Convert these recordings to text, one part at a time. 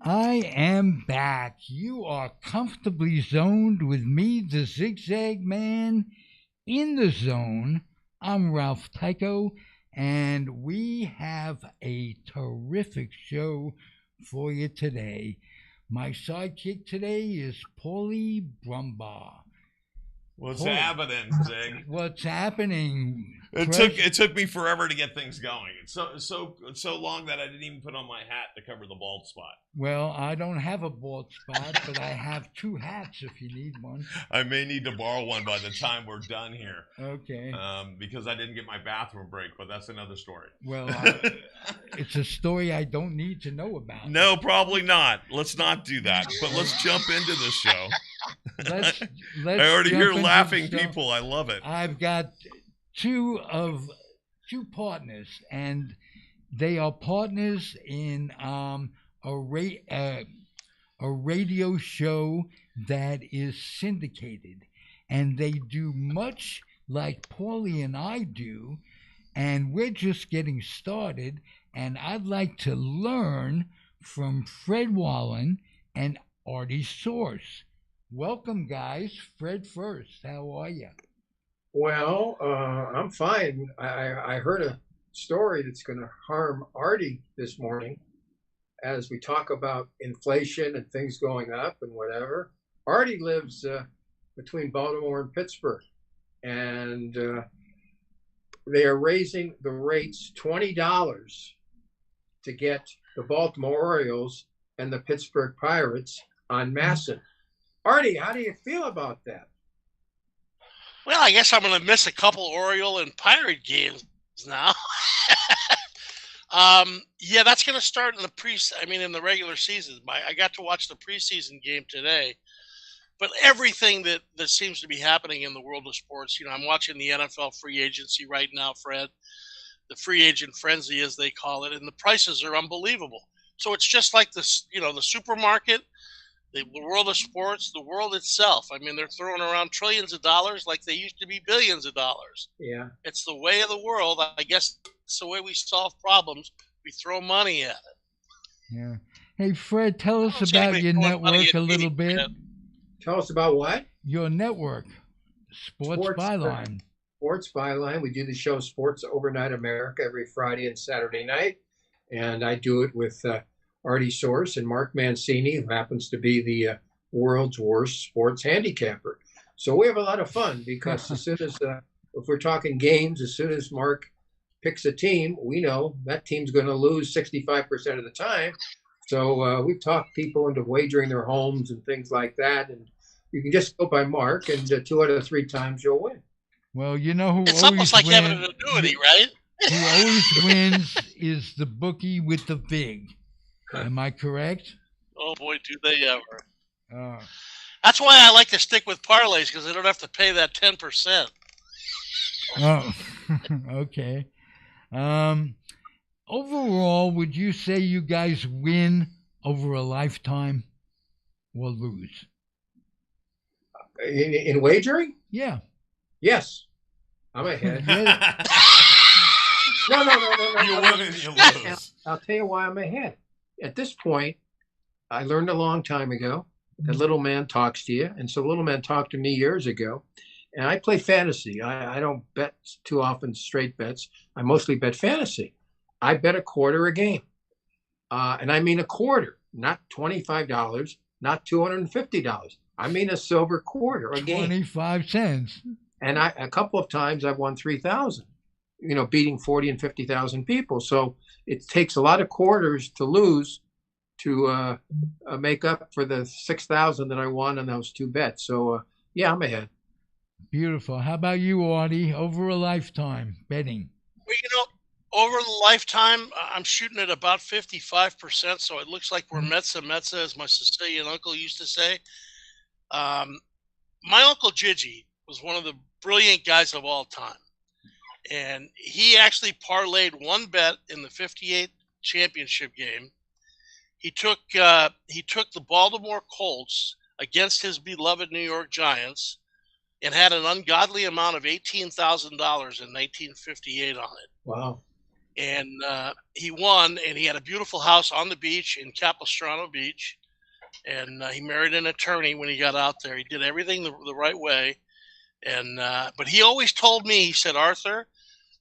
I am back. You are comfortably zoned with me, the Zigzag Man, in the zone. I'm Ralph Tycho, and we have a terrific show for you today. My sidekick today is Paulie Brumbaugh. What's Paulie, happening, Zig? what's happening? It took me forever to get things going. It's so long that I didn't even put on my hat to cover the bald spot. Well, I don't have a bald spot, but I have two hats if you need one. I may need to borrow one by the time we're done here. Okay. Because I didn't get my bathroom break, but that's another story. Well, it's a story I don't need to know about. No, probably not. Let's not do that. But let's jump into this show. Let's I already jump hear into laughing the show. people. I love it. I've got two partners, and they are partners in a radio show that is syndicated, and they do much like Paulie and I do, and we're just getting started. And I'd like to learn from Fred Wallen and Artie Source. Welcome, guys. Fred first. How are you? Well, I'm fine. I heard a story that's going to harm Artie this morning as we talk about inflation and things going up and whatever. Artie lives between Baltimore and Pittsburgh, and they are raising the rates $20 to get the Baltimore Orioles and the Pittsburgh Pirates on Masson. Artie, how do you feel about that? Well, I guess I'm going to miss a couple Oriole and Pirate games now. Yeah, that's going to start in in the regular season. I got to watch the preseason game today. But everything that seems to be happening in the world of sports, I'm watching the NFL free agency right now, Fred, the free agent frenzy, as they call it, and the prices are unbelievable. So it's just like this, the supermarket, the world of sports, the world itself. I mean, they're throwing around trillions of dollars like they used to be billions of dollars. Yeah. It's the way of the world. I guess it's the way we solve problems. We throw money at it. Yeah. Hey, Fred, tell us about your network a little bit. Tell us about what? Your network, Sports Byline. Sports Byline. We do the show Sports Overnight America every Friday and Saturday night. And I do it with Artie Source and Mark Mancini, who happens to be the world's worst sports handicapper. So we have a lot of fun because as soon as, if we're talking games, as soon as Mark picks a team, we know that team's going to lose 65% of the time. So we've talked people into wagering their homes and things like that. And you can just go by Mark, and 2 out of 3 times you'll win. Well, you know who it's always almost like wins, having an annuity, right? Who always wins is the bookie with the vig. Am I correct? Oh, boy, do they ever. Uh, That's why I like to stick with parlays, because I don't have to pay that 10%. Oh, okay. Overall, would you say you guys win over a lifetime or lose? In wagering? Yeah. Yes. I'm ahead. Yeah. No. You win and you lose. I'll tell you why I'm ahead. At this point, I learned a long time ago that little man talks to you. And so little man talked to me years ago. And I play fantasy. I don't bet too often straight bets. I mostly bet fantasy. I bet a quarter a game. And I mean a quarter, not $25, not $250. I mean a silver quarter a game. 25 cents. And a couple of times I've won 3,000, beating 40 and 50,000 people. So it takes a lot of quarters to lose to make up for the 6,000 that I won on those 2 bets. So, yeah, I'm ahead. Beautiful. How about you, Artie? Over a lifetime betting? Well, over the lifetime, I'm shooting at about 55%. So it looks like we're Metza, as my Sicilian uncle used to say. My Uncle Gigi was one of the brilliant guys of all time. And he actually parlayed one bet in the 58 championship game. He took the Baltimore Colts against his beloved New York Giants and had an ungodly amount of $18,000 in 1958 on it. Wow. and he won, and he had a beautiful house on the beach in Capistrano Beach, and he married an attorney when he got out there. He did everything the right way, and but he always told me, he said, Arthur,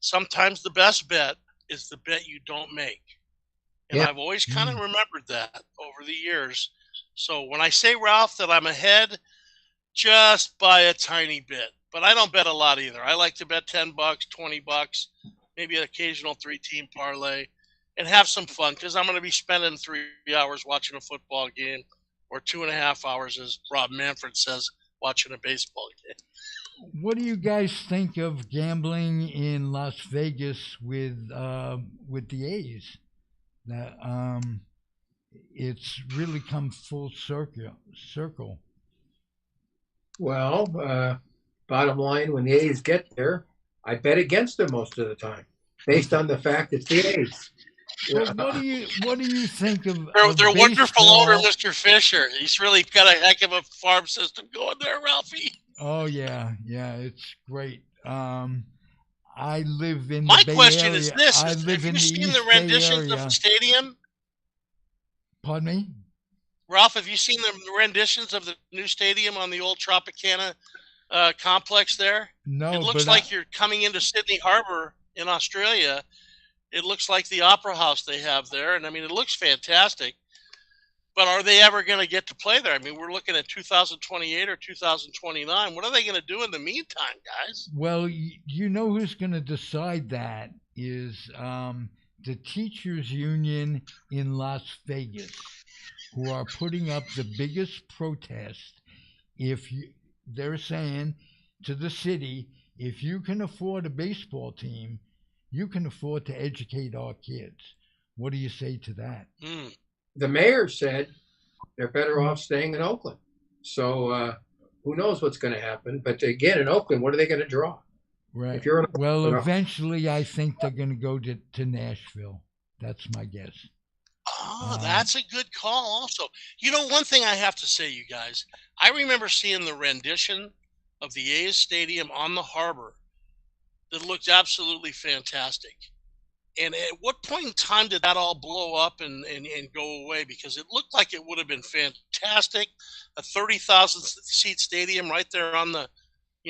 sometimes the best bet is the bet you don't make. And Yeah. I've always kind of remembered that over the years. So when I say, Ralph, that I'm ahead, just by a tiny bit. But I don't bet a lot either. I like to bet $10, $20, maybe an occasional 3-team parlay, and have some fun because I'm going to be spending 3 hours watching a football game, or 2.5 hours, as Rob Manfred says, watching a baseball game. What do you guys think of gambling in Las Vegas with the A's? That it's really come full circle. Well, bottom line, when the A's get there, I bet against them most of the time, based on the fact it's the A's. Well, what do you think of Their wonderful baseball? owner, Mr. Fisher. He's really got a heck of a farm system going there, Ralphie. Oh yeah, it's great. I live in My the Bay question Area. is this: I live have in you the seen East the Bay renditions of area. the stadium? Pardon me? Ralph, have you seen the renditions of the new stadium on the old Tropicana complex there? No, It looks but like you're coming into Sydney Harbor in Australia. It looks like the Opera House they have there, and I mean, it looks fantastic. But are they ever going to get to play there? I mean, we're looking at 2028 or 2029. What are they going to do in the meantime, guys? well, you know who's going to decide that is the teachers union in Las Vegas, who are putting up the biggest protest. They're saying to the city, if you can afford a baseball team, you can afford to educate our kids. What do you say to that? The mayor said they're better off staying in Oakland. So who knows what's going to happen? But again, in Oakland, what are they going to draw? Right. If you're in Well, Oakland, eventually, I think they're going to go to Nashville. That's my guess. Oh, that's a good call also. You know, one thing I have to say, you guys, I remember seeing the rendition of the A's stadium on the harbor that looked absolutely fantastic. And at what point in time did that all blow up and go away? Because it looked like it would have been fantastic. A 30,000 seat stadium right there on the,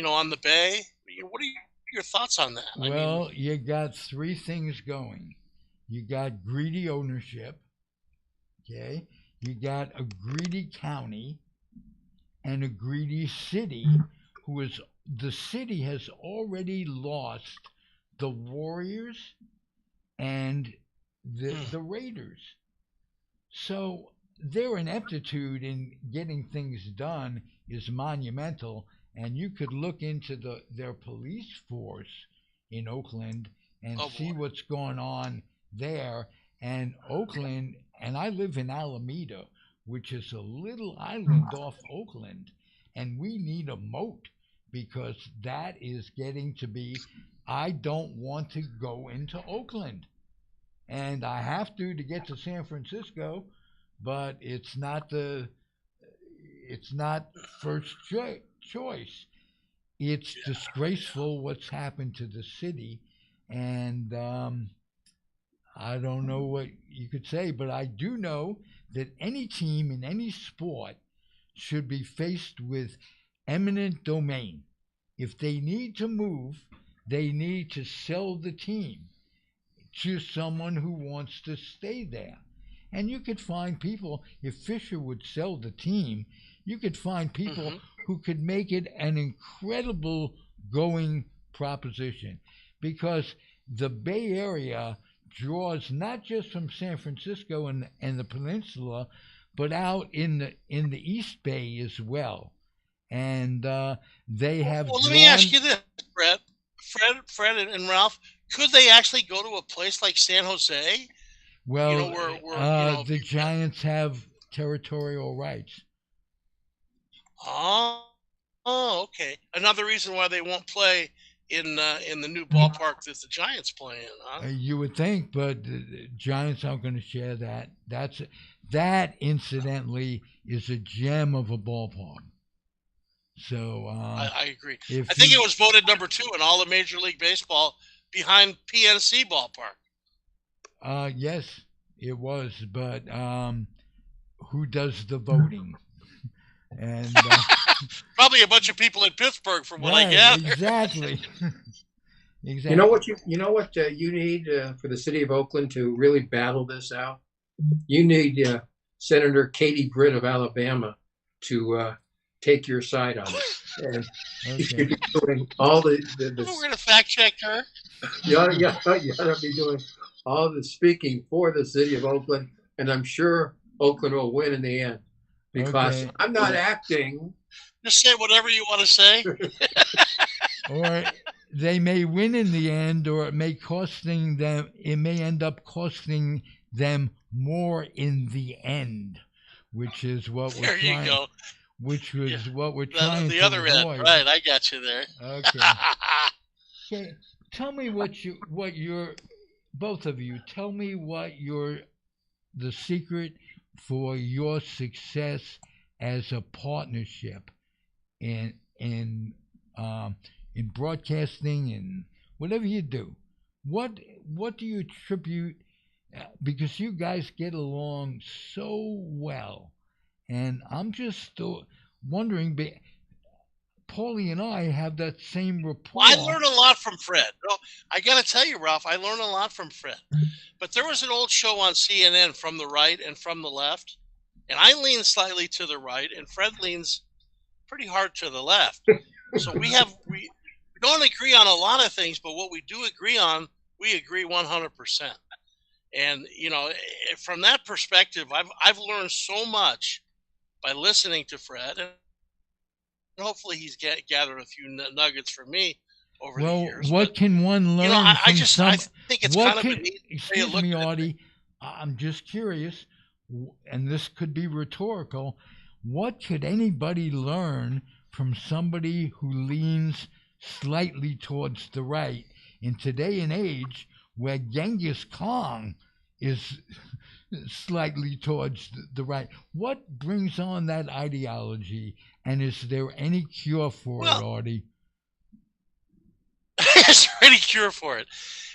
on the bay. What are your thoughts on that? Well, you got three things going. You got greedy ownership, okay? You got a greedy county and a greedy city the city has already lost the Warriors and the Raiders. So their ineptitude in getting things done is monumental, and you could look into their police force in Oakland and see what's going on there. And Oakland, and I live in Alameda, which is a little island off Oakland, and we need a moat because that is getting to be, I don't want to go into Oakland. And I have to get to San Francisco, but it's not first choice. It's disgraceful what's happened to the city, and I don't know what you could say, but I do know that any team in any sport should be faced with eminent domain. If they need to move, they need to sell the team to someone who wants to stay there. And you could find people, if Fisher would sell the team, you could find people who could make it an incredible going proposition, because the Bay Area draws not just from San Francisco and the peninsula, but out in the East Bay as well. And they have Well, let me ask you this, Fred and Ralph. Could they actually go to a place like San Jose? Well, where the Giants have territorial rights. Oh, okay. Another reason why they won't play in the new ballpark that the Giants play in, huh? You would think, but the Giants aren't going to share that. That incidentally is a gem of a ballpark. So I agree. I think it was voted number 2 in all of Major League Baseball behind PNC Ballpark. Yes, it was, but who does the voting? And Probably a bunch of people in Pittsburgh, from what I right, gather. exactly, You exactly. know what you need for the city of Oakland to really battle this out. You need Senator Katie Britt of Alabama to take your side on it, and you should Okay. be doing all We're going to fact check her. you ought to be doing all the speaking for the city of Oakland, and I'm sure Oakland will win in the end because Okay. I'm not acting. Just say whatever you want to say. Or they may win in the end, or it may costing them. It may end up costing them more in the end, which is what we're There you trying. go. Which was Yeah. what we're trying The to other avoid. end, right? I got you there. Okay. Okay. Tell me what your both of you tell me what the secret for your success as a partnership in in um, in broadcasting and whatever you do. What do you attribute? Because you guys get along so well, and I'm just wondering. Paulie and I have that same rapport. I learned a lot from Fred. No, I got to tell you, Ralph, I learned a lot from Fred. But there was an old show on CNN, From the Right and From the Left, and I lean slightly to the right, and Fred leans pretty hard to the left. So we don't agree on a lot of things, but what we do agree on, we agree 100%. And from that perspective, I've learned so much by listening to Fred, and hopefully he's gathered a few nuggets from me over the years. What But, can one learn I from some? I think it's What kind of can? a neat way of Excuse looking me, at Artie. things. I'm just curious, and this could be rhetorical. What could anybody learn from somebody who leans slightly towards the right in today and age, where Genghis Khan is slightly towards the right? What brings on that ideology, and is there any cure for it, Well, Artie? is there any cure for it?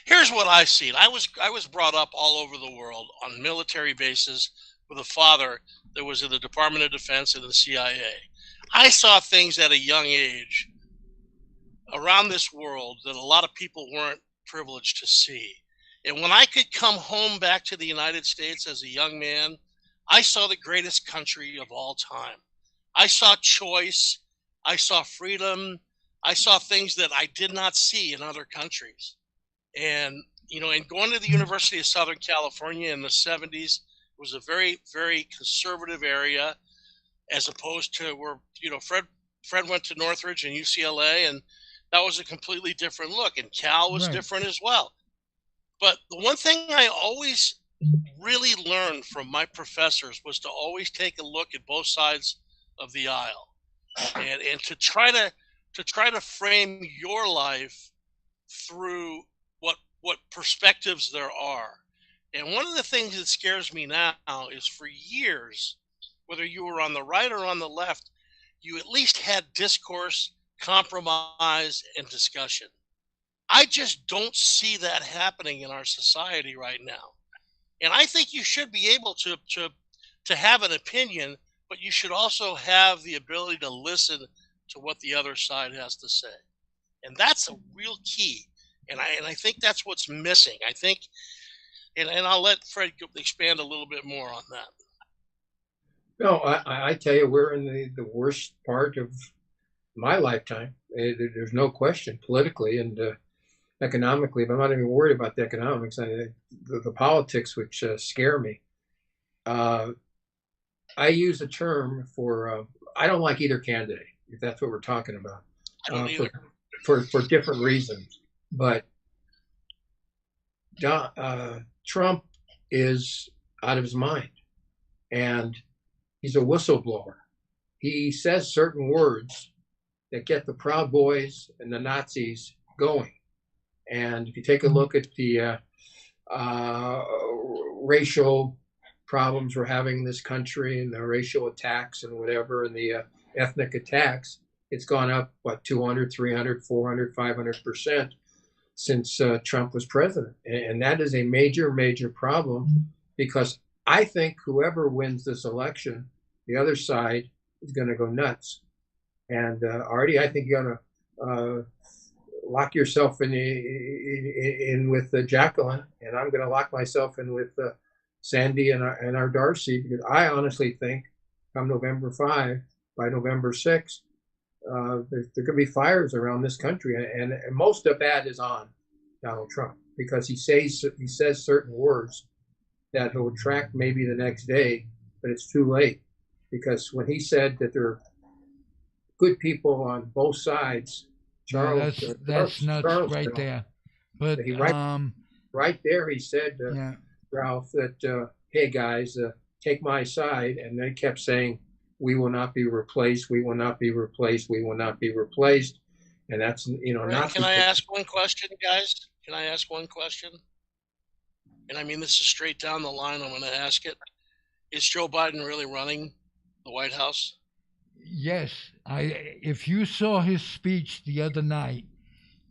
Here's what I've seen. I was brought up all over the world on military bases with a father that was in the Department of Defense and the CIA. I saw things at a young age around this world that a lot of people weren't privileged to see. And when I could come home back to the United States as a young man, I saw the greatest country of all time. I saw choice. I saw freedom. I saw things that I did not see in other countries. And, and going to the University of Southern California in the 70s was a very, very conservative area, as opposed to where, Fred went to Northridge and UCLA, and that was a completely different look. And Cal was Right. different as well. But the one thing I always really learned from my professors was to always take a look at both sides of the aisle, and to try to frame your life through what perspectives there are. And one of the things that scares me now is, for years, whether you were on the right or on the left, you at least had discourse, compromise, and discussion. I just don't see that happening in our society right now. And I think you should be able to have an opinion, but you should also have the ability to listen to what the other side has to say. And that's a real key. And I think that's what's missing. I think, and I'll let Fred expand a little bit more on that. No, I tell you, we're in the worst part of my lifetime. There's no question, politically and economically. But I'm not even worried about the economics. The politics, which scare me. I use a term for I don't like either candidate, if that's what we're talking about, I don't either. for different reasons. But Trump is out of his mind, and he's a whistleblower. He says certain words that get the Proud Boys and the Nazis going. And if you take a look at the racial problems we're having in this country, and the racial attacks and whatever, and the ethnic attacks, it's gone up, 200, 300, 400, 500%. since Trump was president. And that is a major, major problem, because I think whoever wins this election, the other side is going to go nuts. And Artie, I think you're going to lock yourself in with Jacqueline, and I'm going to lock myself in with Sandy and our Darcy, because I honestly think come November 5, by November 6, there could be fires around this country, and most of that is on Donald Trump, because he says certain words that he'll retract maybe the next day, but it's too late, because when he said that there are good people on both sides, Charles, that's nuts Charles, right there. But he right there, he said, Ralph, that hey guys, take my side, and they kept saying, we will not be replaced. We will not be replaced. We will not be replaced. And that's, not. Can I ask one question, guys? Can I ask one question? And I mean, this is straight down the line. I'm going to ask it. Is Joe Biden really running the White House? Yes. If you saw his speech the other night,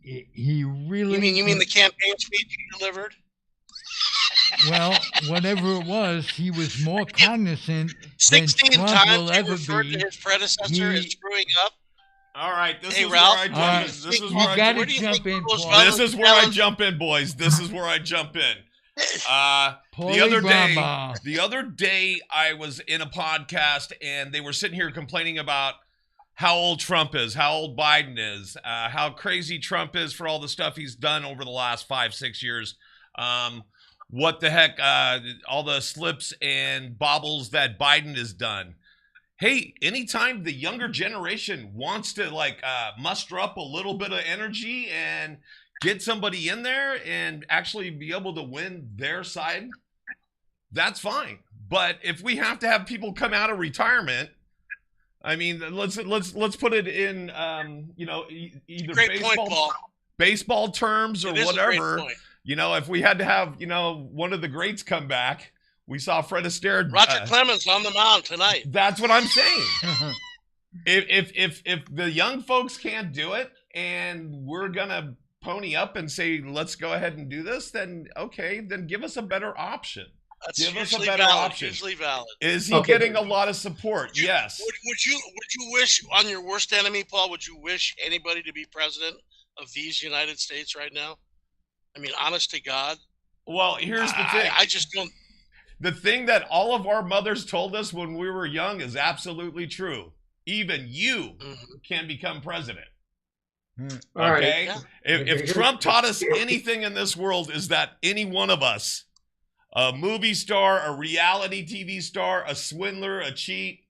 he really. You mean the campaign speech he delivered? Well, whatever it was, he was more cognizant 16 than Trump times will he ever referred be. to his predecessor as screwing up. All right, this is Ralph, where I jump in. This is where gotta jump in, Paul. This is where I jump in, boys. This is where I jump in. The other day, I was in a podcast, and they were sitting here complaining about how old Trump is, how old Biden is, how crazy Trump is for all the stuff he's done over the last 5-6 years. What the heck, all the slips and bobbles that Biden has done. Hey, anytime the younger generation wants to muster up a little bit of energy and get somebody in there and actually be able to win their side, that's fine. But if we have to have people come out of retirement, I mean, let's put it in either baseball terms or whatever. If we had to have one of the greats come back. We saw Fred Astaire. Roger Clemens on the mound tonight. That's what I'm saying. if the young folks can't do it, and we're gonna pony up and say let's go ahead and do this, then okay, then give us a better option. Give us a better option. Usually valid. Is he getting a lot of support? Yes. Would you wish, on your worst enemy, Paul? Would you wish anybody to be president of these United States right now? I mean, honest to God. Well, here's the thing. I just don't. The thing that all of our mothers told us when we were young is absolutely true. Even you can become president. All okay? Right. If Trump taught us anything in this world, is that any one of us, a movie star, a reality TV star, a swindler, a cheat,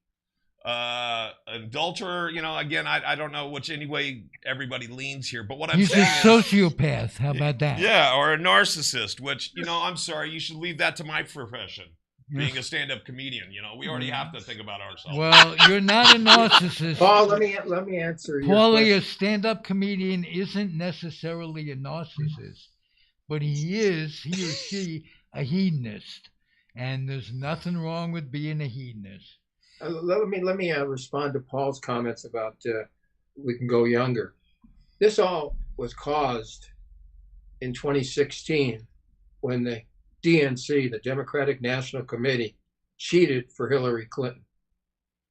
adulterer, again, I don't know which any way everybody leans here, but what I'm saying is... He's a sociopath. How about that? Yeah, or a narcissist, which, I'm sorry, you should leave that to my profession, being a stand-up comedian. We already have to think about ourselves. Well, you're not a narcissist. Paul, let me answer your Paulie, question. a stand-up comedian isn't necessarily a narcissist, but he or she, a hedonist. And there's nothing wrong with being a hedonist. Let me respond to Paul's comments about we can go younger. This all was caused in 2016 when the DNC, the Democratic National Committee, cheated for Hillary Clinton.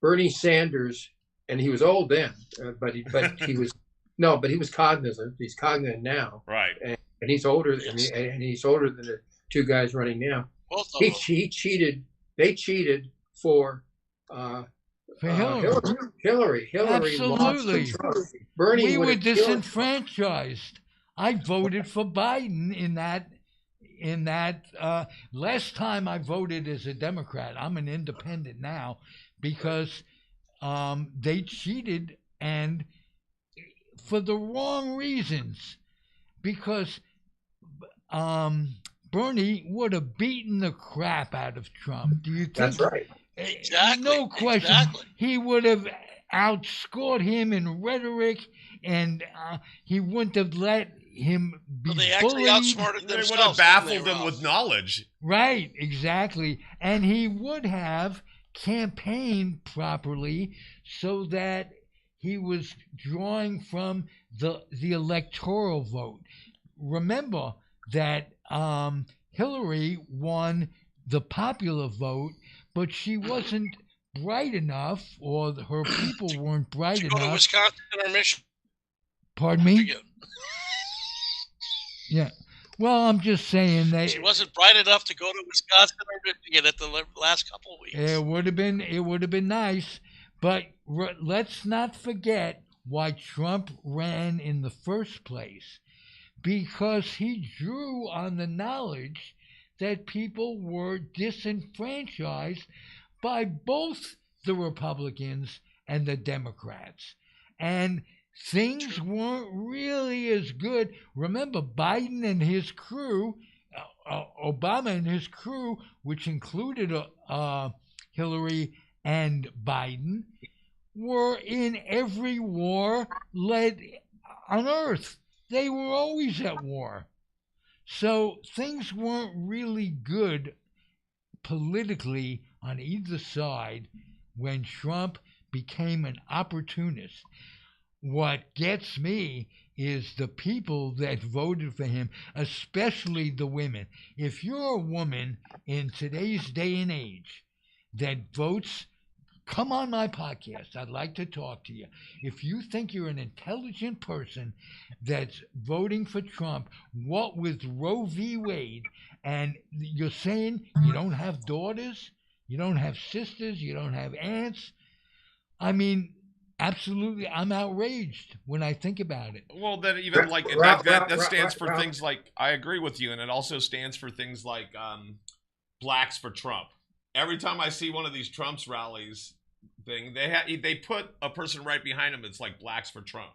Bernie Sanders, and he was old then, but he was cognizant. He's cognizant now, right? And he's older, and he's older than the two guys running now. He cheated. They cheated for. Hillary Absolutely. Bernie, we were disenfranchised. I voted for Biden in that last time I voted as a Democrat. I'm an independent now because they cheated, and for the wrong reasons, because Bernie would have beaten the crap out of Trump. Do you think? That's right. Exactly. No question. Exactly. He would have outscored him in rhetoric, and he wouldn't have let him be they actually bullied. outsmarted They themselves. would have baffled him with knowledge. Right, exactly. And he would have campaigned properly so that he was drawing from the electoral vote. remember that Hillary won the popular vote, but she wasn't bright enough, or her people weren't bright to go to enough. Wisconsin or Michigan. Pardon me? Yeah. Well, I'm just saying that She wasn't bright enough to go to Wisconsin or Michigan at the last couple of weeks. it would have been nice, but let's not forget why Trump ran in the first place, because he drew on the knowledge that people were disenfranchised by both the Republicans and the Democrats. And things weren't really as good. Remember, Biden and his crew, Obama and his crew, which included Hillary and Biden, were in every war led on earth. They were always at war. So things weren't really good politically on either side when Trump became an opportunist. What gets me is the people that voted for him, especially the women. If you're a woman in today's day and age that votes, come on my podcast. I'd like to talk to you. If you think you're an intelligent person that's voting for Trump, what with Roe v. Wade, and you're saying you don't have daughters, you don't have sisters, you don't have aunts. I mean, absolutely, I'm outraged when I think about it. Well, that even like that stands for things like, I agree with you, and it also stands for things like blacks for Trump. Every time I see one of these Trump's rallies thing, they put a person right behind him. It's like blacks for Trump,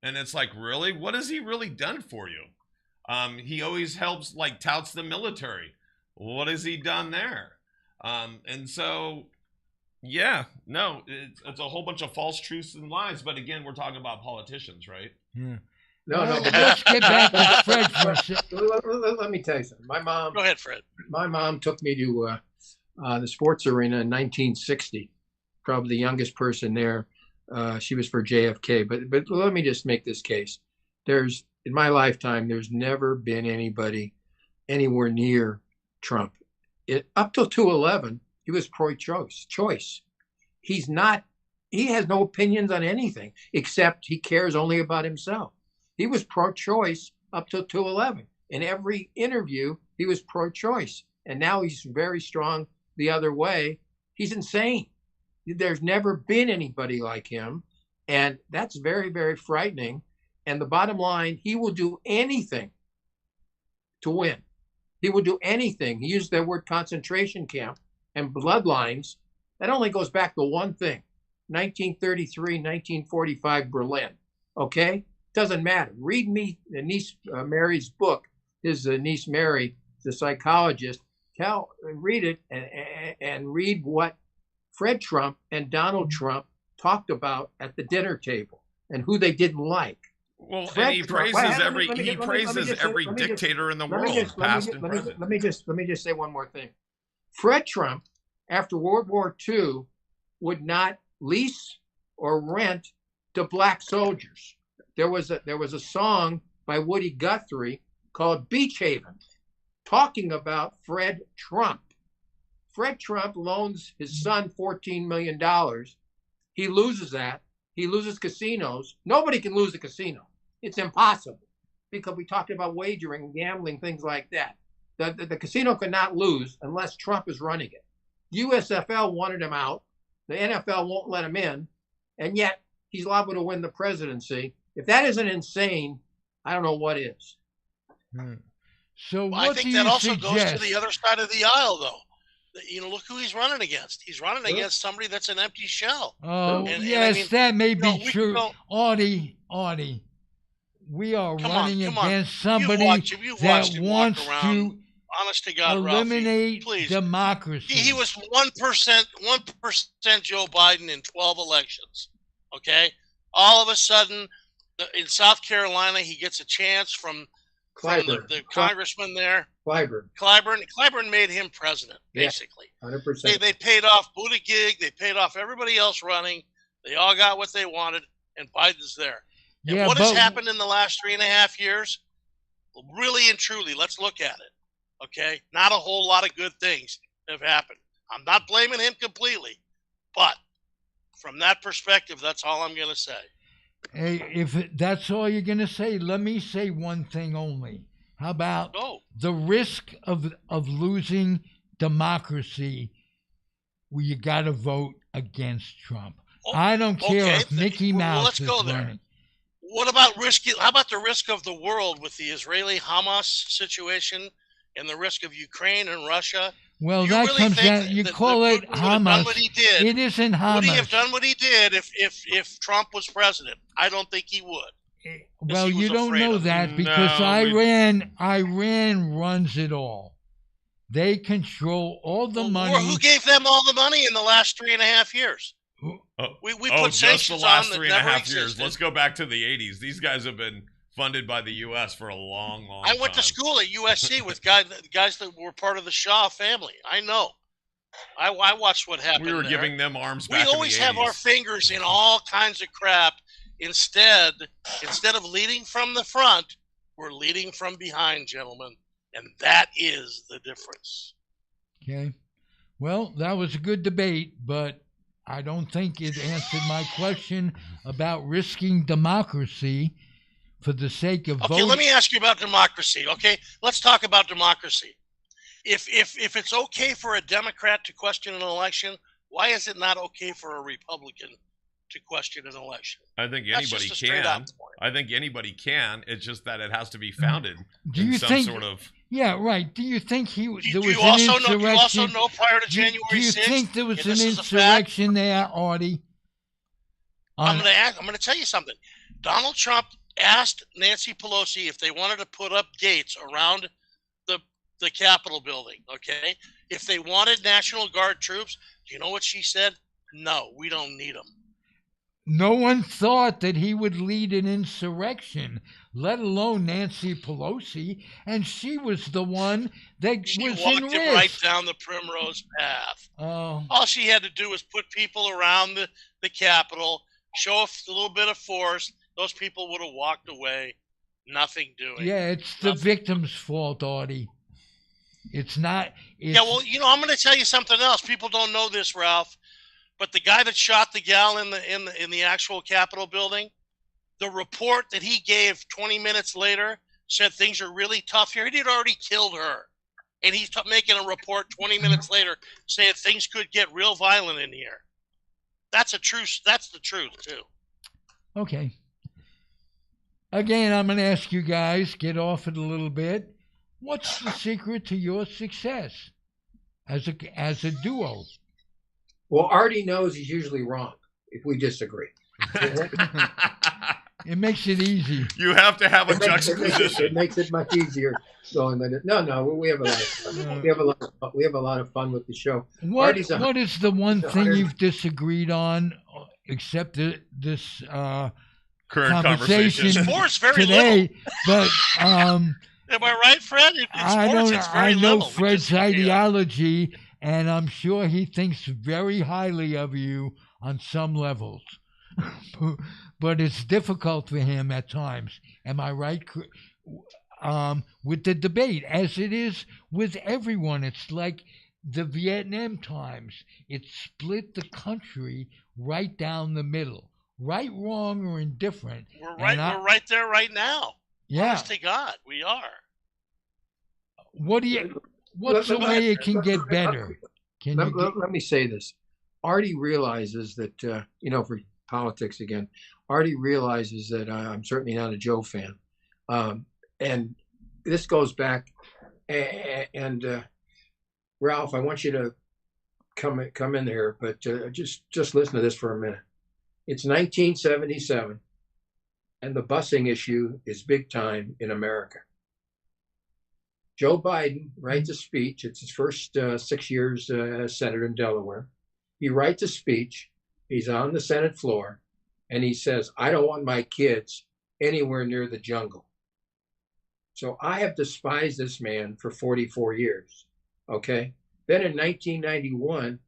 and it's like, really, what has he really done for you? He always helps, like, touts the military. What has he done there? And so, yeah, no, it's a whole bunch of false truths and lies. But again, we're talking about politicians, right? Yeah. No. Let's get back to Fred for a second. Let me tell you something. My mom. Go ahead, Fred. My mom took me to the sports arena in 1960. Probably the youngest person there. She was for JFK. But let me just make this case. In my lifetime, there's never been anybody anywhere near Trump. Up till 2011, he was pro-choice. He has no opinions on anything except he cares only about himself. He was pro-choice up till 2011. In every interview, he was pro-choice. And now he's very strong the other way. He's insane. There's never been anybody like him. And that's very, very frightening. And the bottom line, he will do anything to win. He will do anything. He used that word concentration camp and bloodlines. That only goes back to one thing, 1933, 1945 Berlin. Okay? Doesn't matter. Read me niece Mary's book. His niece Mary, the psychologist. Read it and read what Fred Trump and Donald Trump talked about at the dinner table and who they didn't like. Well, and he praises every dictator in the world, past and present. Let me just say one more thing. Fred Trump, after World War II, would not lease or rent to black soldiers. There was a song by Woody Guthrie called Beach Haven, talking about Fred Trump. Fred Trump loans his son $14 million. He loses that. He loses casinos. Nobody can lose a casino. It's impossible, because we talked about wagering, gambling, things like that. The casino cannot lose unless Trump is running it. USFL wanted him out. The NFL won't let him in, and yet he's liable to win the presidency. If that isn't insane, I don't know what is. So what I think do that you also suggest? goes to the other side of the aisle, though. Look who he's running against. He's running against somebody that's an empty shell. Oh, yes, that may be true. Audie, we are running against somebody that wants to honest to God, eliminate Ralphie, democracy. He was 1% Joe Biden in 12 elections. Okay, all of a sudden, in South Carolina, he gets a chance from the congressman there. Clyburn made him president, basically. 100%. They paid off Buttigieg. They paid off everybody else running. They all got what they wanted, and Biden's there. And what has happened in the last 3.5 years? Really and truly, let's look at it. Okay? Not a whole lot of good things have happened. I'm not blaming him completely, but from that perspective, that's all I'm going to say. Hey, that's all you're going to say, let me say one thing only. How about the risk of losing democracy where you got to vote against Trump? I don't care if Mickey Mouse let's go is there. running. What about risk? How about the risk of the world with the Israeli-Hamas situation and the risk of Ukraine and Russia? Well, that really comes down. You call it Hamas. It isn't Hamas. Would he have done what he did if Trump was president? I don't think he would. Well, you don't know that because Iran runs it all. They control all the money. Who gave them all the money in the last 3.5 years? We put sanctions just the last on 3.5 years. Let's go back to the 80s. These guys have been funded by the U.S. for a long time. I went to school at USC with guys that were part of the Shah family. I know. I watched what happened. We were there. giving them arms back. We always have our fingers in all kinds of crap. Instead of leading from the front, we're leading from behind, gentlemen, and that is the difference. Okay. Well, that was a good debate, but I don't think it answered my question about risking democracy for the sake of voting. Okay, let me ask you about democracy. Okay, let's talk about democracy. If it's okay for a Democrat to question an election, why is it not okay for a Republican to question an election? I think anybody can. I think anybody can. It's just that it has to be founded in some sort of. Yeah, right. Do you think there was an insurrection? Do you also know prior to January 6th? Do you think there was an insurrection there, Artie? I'm going to tell you something. Donald Trump asked Nancy Pelosi if they wanted to put up gates around the Capitol building, okay? If they wanted National Guard troops, do you know what she said? No, we don't need them. No one thought that he would lead an insurrection, let alone Nancy Pelosi, and she was the one that was in risk. She walked him right down the primrose path. Oh. All she had to do was put people around the Capitol, show a little bit of force. Those people would have walked away, nothing doing. Yeah, it's the victim's fault, Artie. It's not. Yeah, well, I'm going to tell you something else. People don't know this, Ralph, but the guy that shot the gal in the actual Capitol building, the report that he gave 20 minutes later said things are really tough here. He'd already killed her, and he's making a report 20 minutes later saying things could get real violent in here. That's the truth too. Okay. Again, I'm going to ask you guys, get off it a little bit. What's the secret to your success as a duo? Well, Artie knows he's usually wrong if we disagree. It makes it easy. You have to have a juxtaposition. It makes it much easier going with it. No, we have a lot of fun. We have a lot of fun with the show. What is the one thing you've disagreed on, except this current conversation Sports very today? Little. But am I right, Fred? I know Fred's ideology, and I'm sure he thinks very highly of you on some levels. But it's difficult for him at times. Am I right? With the debate, as it is with everyone, it's like the Vietnam times. It split the country right down the middle. Right, wrong, or indifferent. We're right there right now. Yeah. Honest to God, we are. What's the way it can get better? Let me say this. Artie realizes that, for politics again, Artie realizes that I'm certainly not a Joe fan. And this goes back, and Ralph, I want you to come in there, but just listen to this for a minute. It's 1977, and the busing issue is big time in America. Joe Biden writes a speech. It's his first 6 years as senator in Delaware. He writes a speech. He's on the Senate floor, and he says, I don't want my kids anywhere near the jungle. So I have despised this man for 44 years, okay? Then in 1991,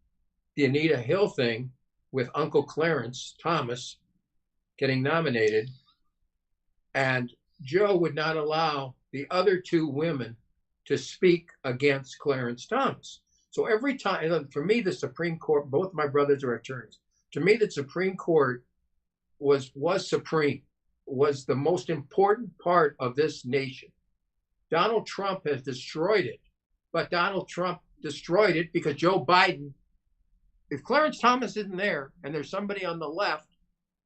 the Anita Hill thing with Uncle Clarence Thomas getting nominated, and Joe would not allow the other two women to speak against Clarence Thomas. So every time, for me, the Supreme Court, both my brothers are attorneys. To me, the Supreme Court was supreme, was the most important part of this nation. Donald Trump has destroyed it, but Donald Trump destroyed it because Joe Biden, if Clarence Thomas isn't there and there's somebody on the left,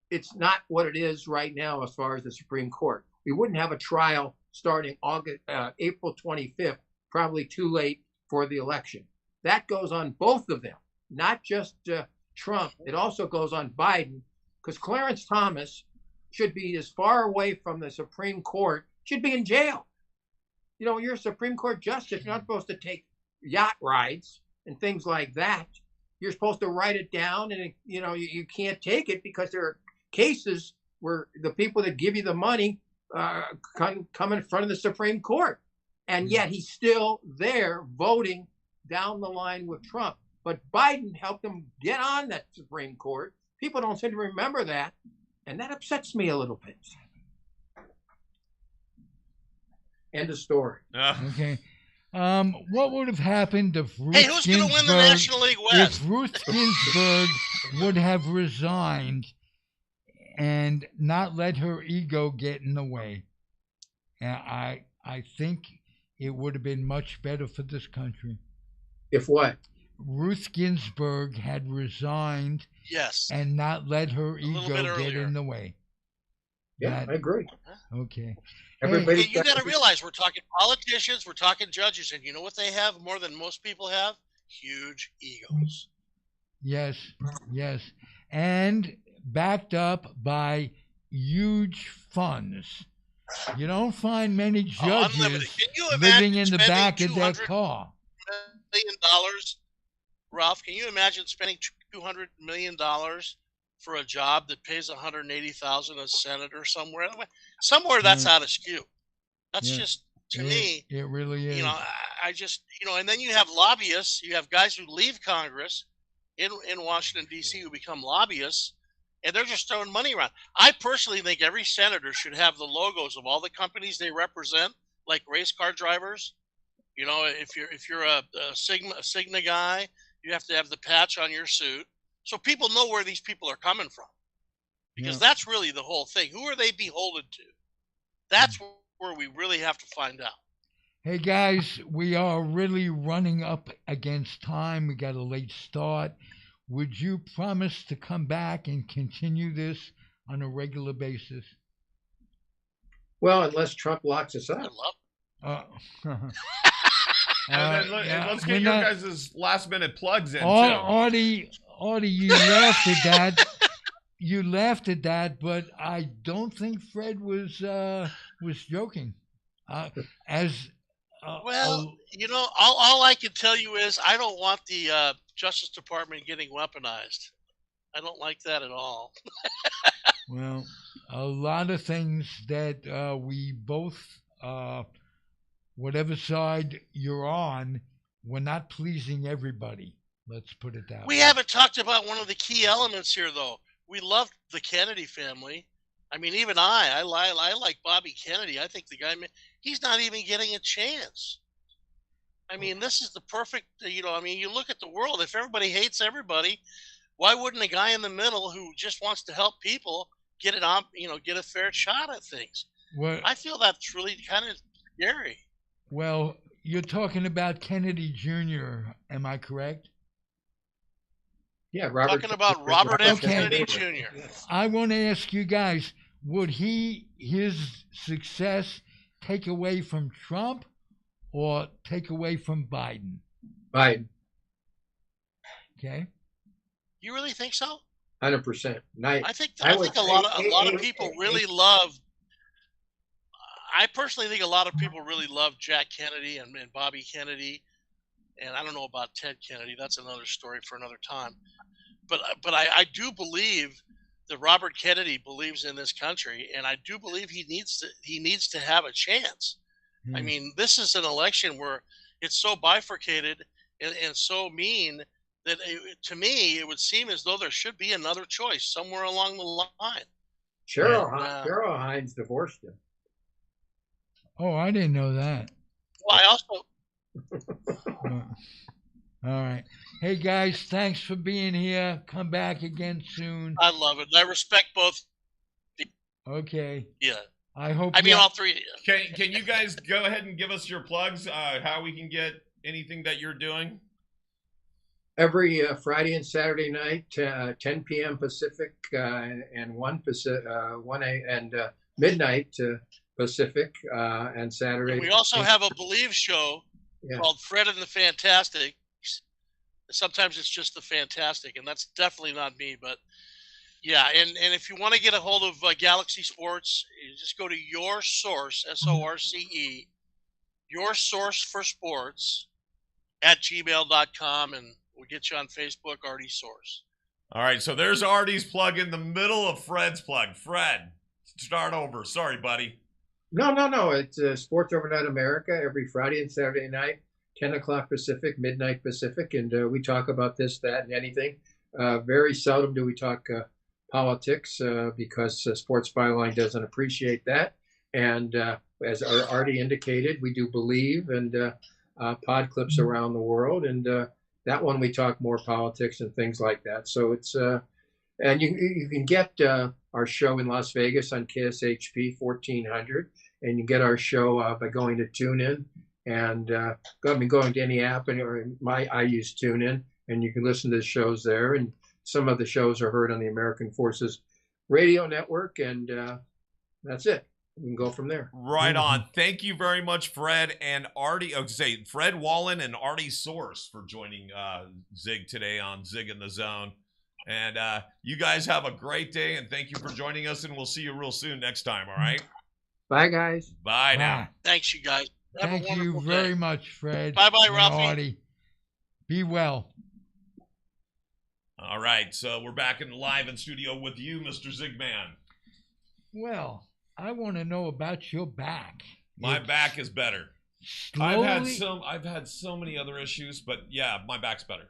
it's not what it is right now as far as the Supreme Court. We wouldn't have a trial starting April 25th, probably too late for the election. That goes on both of them, not just Trump. It also goes on Biden, because Clarence Thomas should be as far away from the Supreme Court, should be in jail. You know, you're a Supreme Court justice, you're not supposed to take yacht rides and things like that. You're supposed to write it down, and you can't take it because there are cases where the people that give you the money come in front of the Supreme Court, and yet he's still there voting down the line with Trump. But Biden helped him get on that Supreme Court. People don't seem to remember that, and that upsets me a little bit. End of story. Okay. What would have happened if Ruth who's going to win the National League West? If Ruth Ginsburg would have resigned and not let her ego get in the way? And I think it would have been much better for this country. If what? Ruth Ginsburg had resigned, yes, and not let her ego get in the way. Yeah, I agree. Okay. Everybody, you got to realize we're talking politicians, we're talking judges, and you know what they have more than most people have? Huge egos. Yes, yes, and backed up by huge funds. You don't find many judges living in the back of their car. $1 million, Ralph, can you imagine spending $200 million for a job that pays $180,000 as senator somewhere? Somewhere that's out of skew. That's just, to me, it really is. I just, and then you have lobbyists. You have guys who leave Congress in Washington, D.C. who become lobbyists, and they're just throwing money around. I personally think every senator should have the logos of all the companies they represent, like race car drivers. If you're a Sigma guy, you have to have the patch on your suit so people know where these people are coming from. Because that's really the whole thing. Who are they beholden to? That's where we really have to find out. Hey guys, we are really running up against time. We got a late start. Would you promise to come back and continue this on a regular basis? Well, unless Trump locks us up. I love and let's get your guys' last minute plugs in, too. Artie, you laughed at that. You laughed at that, but I don't think Fred was joking. All I can tell you is I don't want the Justice Department getting weaponized. I don't like that at all. Well, a lot of things that we both, whatever side you're on, we're not pleasing everybody. Let's put it that way. We haven't talked about one of the key elements here, though. We love the Kennedy family. I mean, even I like Bobby Kennedy. I think the guy, he's not even getting a chance. I mean, this is the perfect, you look at the world. If everybody hates everybody, why wouldn't a guy in the middle who just wants to help people get a fair shot at things? Well, I feel that's really kind of scary. Well, you're talking about Kennedy Jr., am I correct? Yeah, talking about Robert F. Kennedy Jr. I want to ask you guys, would his success take away from Trump or take away from Biden? Biden. Okay. You really think so? 100%. I think a lot of people really love. I personally think a lot of people really love Jack Kennedy and Bobby Kennedy, and I don't know about Ted Kennedy. That's another story for another time. But I do believe that Robert Kennedy believes in this country, and I do believe he needs to have a chance. I mean, this is an election where it's so bifurcated and so mean that to me it would seem as though there should be another choice somewhere along the line. Cheryl Hines divorced him. Oh, I didn't know that. Well, I also All right. Hey guys, thanks for being here. Come back again soon. I love it. I respect both. Okay. Yeah, I hope I mean you. all three of you. Can you guys go ahead and give us your plugs? How we can get anything that you're doing? Every Friday and Saturday night, 10 p.m. Pacific and 1 and midnight Pacific, and Saturday. And we also have a Believe show Yeah. called Fred and the Fantastic. Sometimes it's just the Fantastic, and that's definitely not me. But yeah, and if you want to get a hold of Galaxy Sports, you just go to Your Source, SORCE, Your Source for Sports at gmail.com, and we'll get you on Facebook, Artie Source. All right, so there's Artie's plug in the middle of Fred's plug. Fred, start over. Sorry, buddy. No. It's Sports Overnight America every Friday and Saturday night, 10 o'clock Pacific, midnight Pacific, and we talk about this, that, and anything. Very seldom do we talk politics because Sports Byline doesn't appreciate that. And as Artie indicated, we do Believe and pod clips around the world, and that one we talk more politics and things like that. So it's and you can get our show in Las Vegas on KSHP 1400, and you get our show by going to TuneIn and going to any app. And I use TuneIn, and you can listen to the shows there. And some of the shows are heard on the American Forces Radio Network, and that's it. We can go from there. Right on. Thank you very much, Fred and Artie. Fred Wallen and Artie Source for joining Zig today on Zig in the Zone. And you guys have a great day, and thank you for joining us, and we'll see you real soon next time, all right? Bye, guys. Bye now. Thanks, you guys. Have Thank a you wonderful very day. much, Fred. Bye-bye, and Ralphie. Artie. Be well. All right, so we're back in live in studio with you, Mr. Zigman. Well, I want to know about your back. My back is better. Slowly... I've had so many other issues, but yeah, my back's better.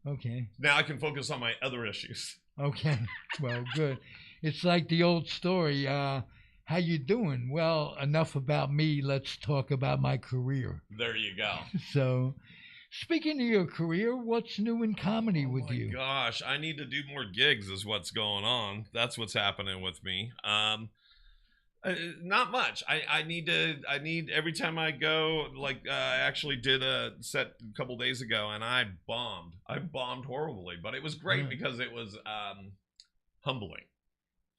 Okay. Now I can focus on my other issues. Okay. Well, good. It's like the old story. How you doing? Well, enough about me. Let's talk about my career. There you go. So, speaking of your career, what's new in comedy with you? Gosh, I need to do more gigs is what's going on. That's what's happening with me. Not much. I need every time I go, like I actually did a set a couple days ago and I bombed horribly, but it was great because it was humbling.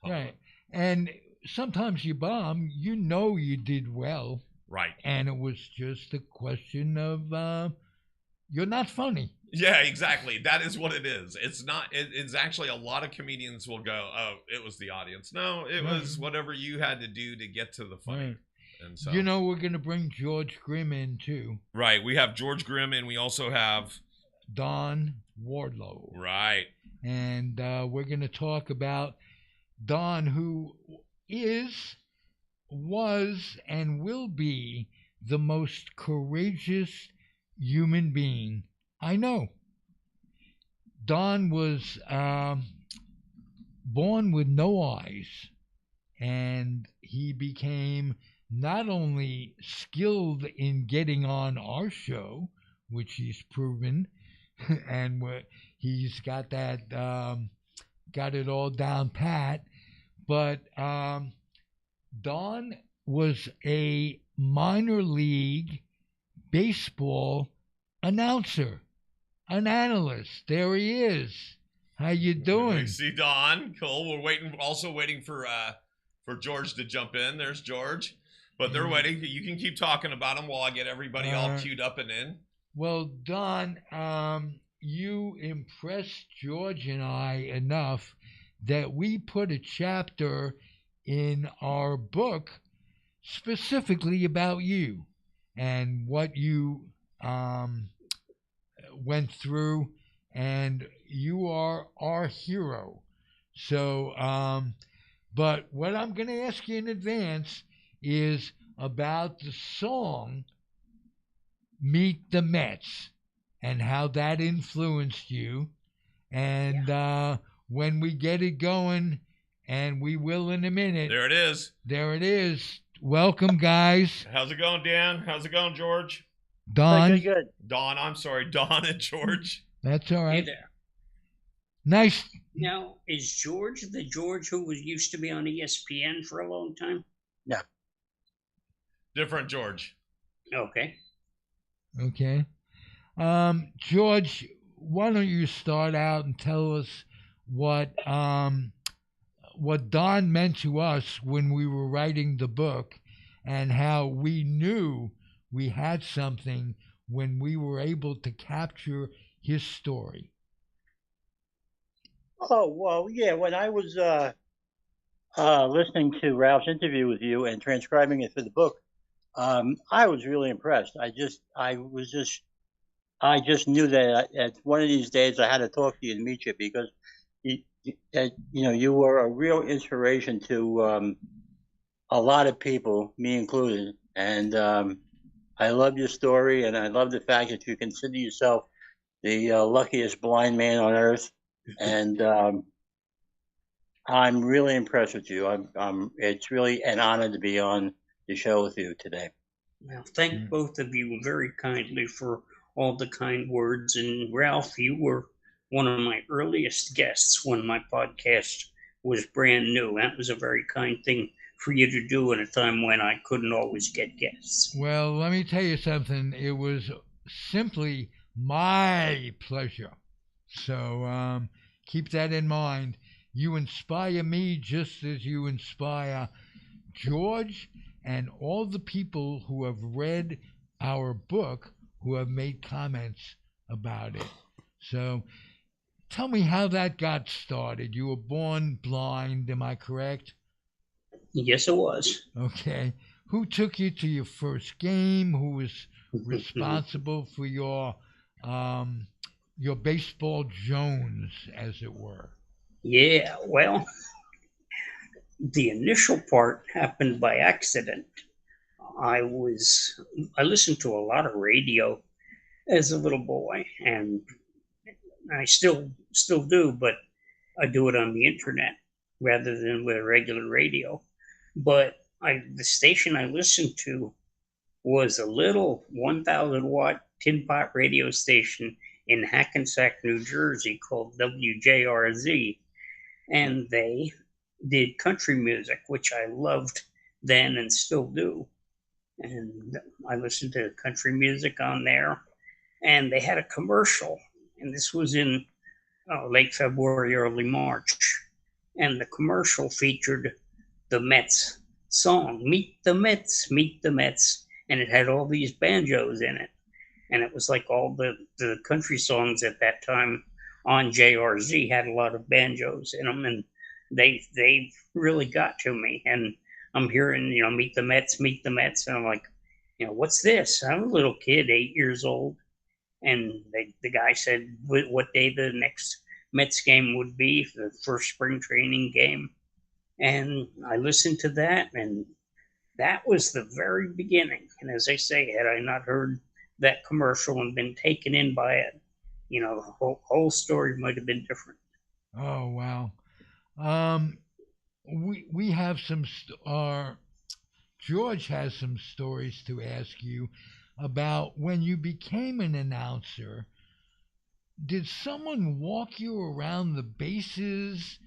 Right. And sometimes you bomb, you did well. Right. And it was just a question of you're not funny. Yeah, exactly. That is what it is. It's not. It's actually a lot of comedians will go, "Oh, it was the audience." No, it was whatever you had to do to get to the funny. Right. And so, we're gonna bring George Grimm in too. Right. We have George Grimm, and we also have Don Wardlow. Right. And we're gonna talk about Don, who was, and will be the most courageous human being I know. Don was born with no eyes, and he became not only skilled in getting on our show, which he's proven, and he's got that, got it all down pat, but Don was a minor league baseball announcer. An analyst. There he is. How you doing? You see Don. Cool. We're waiting for George to jump in. There's George. But they're waiting. You can keep talking about him while I get everybody all queued up and in. Well, Don, you impressed George and I enough that we put a chapter in our book specifically about you and what you went through, and you are our hero. So, but what I'm going to ask you in advance is about the song Meet the Mets and how that influenced you. And when we get it going, and we will in a minute. There it is. There it is. Welcome, guys. How's it going, Dan? How's it going, George? Don. Good. Don, I'm sorry, Don and George. That's all Hey right. there. Nice. Now, is George the George who used to be on ESPN for a long time? Different George. Okay. Okay. George, why don't you start out and tell us what Don meant to us when we were writing the book, and how we knew we had something when we were able to capture his story. Oh, well, yeah. When I was listening to Ralph's interview with you and transcribing it for the book, I was really impressed. I just knew that at one of these days I had to talk to you and meet you, because you were a real inspiration to a lot of people, me included. And I love your story, and I love the fact that you consider yourself the luckiest blind man on earth. And I'm really impressed with you. It's really an honor to be on the show with you today. Well, thank both of you very kindly for all the kind words. And Ralph, you were one of my earliest guests when my podcast was brand new. That was a very kind thing for you to do at a time when I couldn't always get guests. Well, let me tell you something. It was simply my pleasure. So keep that in mind. You inspire me just as you inspire George and all the people who have read our book, who have made comments about it. So tell me how that got started. You were born blind, am I correct? Yes, it was. Okay. Who took you to your first game? Who was responsible for your baseball Jones, as it were? Yeah, well, the initial part happened by accident. I listened to a lot of radio as a little boy, and I still do, but I do it on the internet rather than with a regular radio. But the station I listened to was a little 1,000-watt tin pot radio station in Hackensack, New Jersey, called WJRZ, and they did country music, which I loved then and still do. And I listened to country music on there, and they had a commercial, and this was in late February, early March, and the commercial featured the Mets song, Meet the Mets, Meet the Mets, and it had all these banjos in it. And it was like all the country songs at that time on JRZ had a lot of banjos in them, and they really got to me. And I'm hearing, Meet the Mets, Meet the Mets, and I'm like, what's this? I'm a little kid, 8 years old, and the guy said what day the next Mets game would be, the first spring training game. And I listened to that, and that was the very beginning. And as I say, had I not heard that commercial and been taken in by it, the whole story might have been different. Oh, wow. We have George has some stories to ask you about when you became an announcer. Did someone walk you around the bases?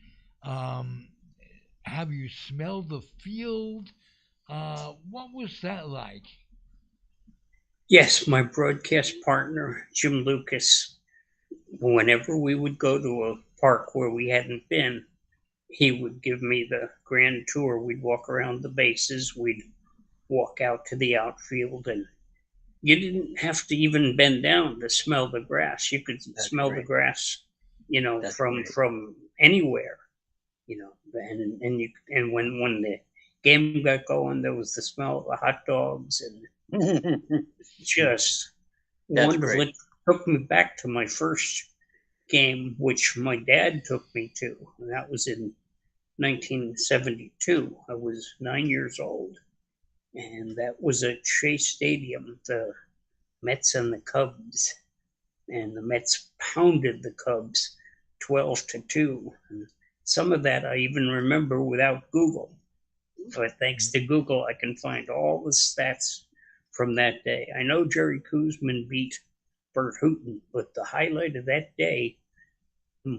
Have you smelled the field? What was that like? Yes, my broadcast partner, Jim Lucas, whenever we would go to a park where we hadn't been, he would give me the grand tour. We'd walk around the bases, we'd walk out to the outfield, and you didn't have to even bend down to smell the grass. You could smell the grass, from anywhere, and when the game got going, there was the smell of the hot dogs, and just wonderful. Great. It took me back to my first game, which my dad took me to, and that was in 1972. I was 9 years old, and that was at Shea Stadium, the Mets and the Cubs, and the Mets pounded the Cubs 12-2. And some of that I even remember without Google. but thanks to Google, I can find all the stats from that day. I know Jerry Koosman beat Bert Hooton, but the highlight of that day,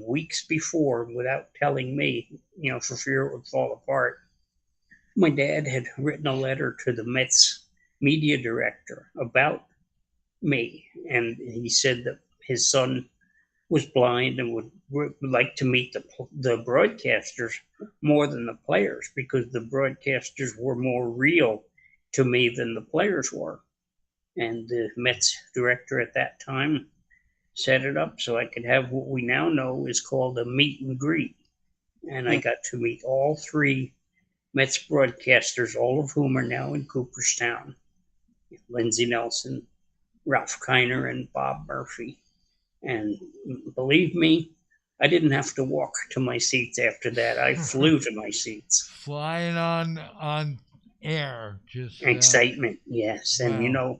weeks before, without telling me, for fear it would fall apart, my dad had written a letter to the Mets media director about me, and he said that his son was blind and would like to meet the broadcasters more than the players, because the broadcasters were more real to me than the players were. And the Mets director at that time set it up so I could have what we now know is called a meet and greet. And I got to meet all three Mets broadcasters, all of whom are now in Cooperstown: Lindsey Nelson, Ralph Kiner, and Bob Murphy. And believe me, I didn't have to walk to my seats after that. I flew to my seats. Flying on air, just Excitement, yes. Wow.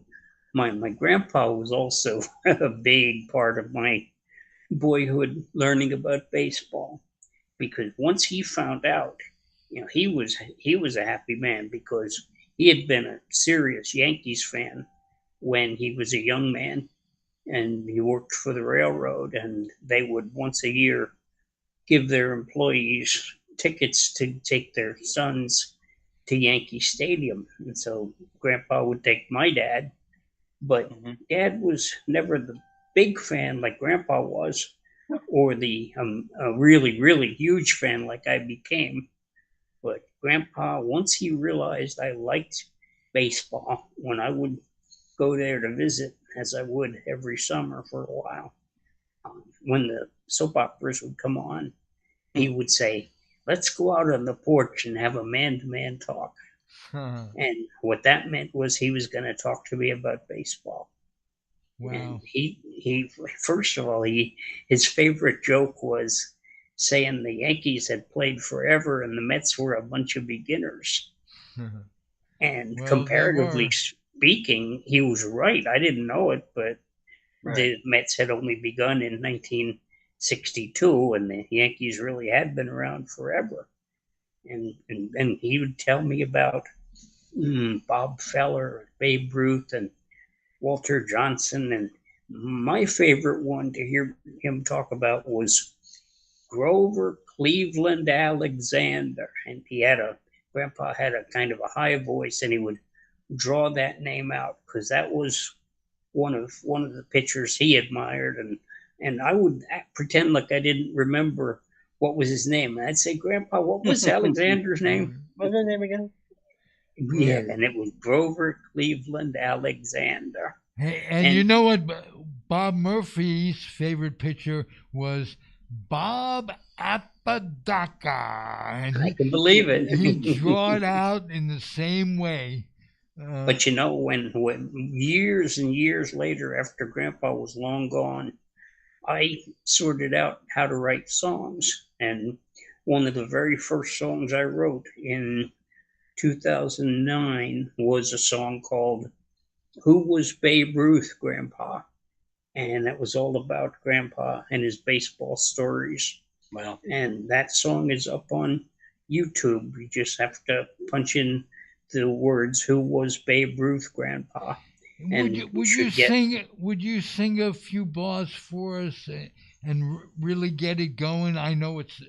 And my grandpa was also a big part of my boyhood learning about baseball, because once he found out, he was a happy man, because he had been a serious Yankees fan when he was a young man, and he worked for the railroad, and they would once a year give their employees tickets to take their sons to Yankee Stadium. And so Grandpa would take my dad, but Dad was never the big fan like Grandpa was, or the a really, really huge fan like I became. But Grandpa, once he realized I liked baseball, when I would go there to visit, as I would every summer for a while, when the soap operas would come on, he would say, "Let's go out on the porch and have a man-to-man talk." And what that meant was he was going to talk to me about baseball. Wow. And he first of all, his favorite joke was saying the Yankees had played forever and the Mets were a bunch of beginners. And Well, comparatively speaking, he was right. I didn't know it, but the Mets had only begun in 1962, and the Yankees really had been around forever. And he would tell me about Bob Feller, Babe Ruth, and Walter Johnson. And my favorite one to hear him talk about was Grover Cleveland Alexander. And Grandpa had a kind of a high voice, and he would draw that name out, because that was one of the pitchers he admired. And I would pretend like I didn't remember what was his name. And I'd say, "Grandpa, what was Alexander's name?" What's his name again? Yeah, and it was Grover Cleveland Alexander. Hey, and you know what? Bob Murphy's favorite pitcher was Bob Apodaca. And I can believe it. He draw it out in the same way. But when years and years later, after Grandpa was long gone, I sorted out how to write songs. And one of the very first songs I wrote in 2009 was a song called "Who Was Babe Ruth, Grandpa?" And that was all about Grandpa and his baseball stories. Wow. And that song is up on YouTube. You just have to punch in the words "Who was Babe Ruth, Grandpa?" Would you sing a few bars for us and really get it going? I know it's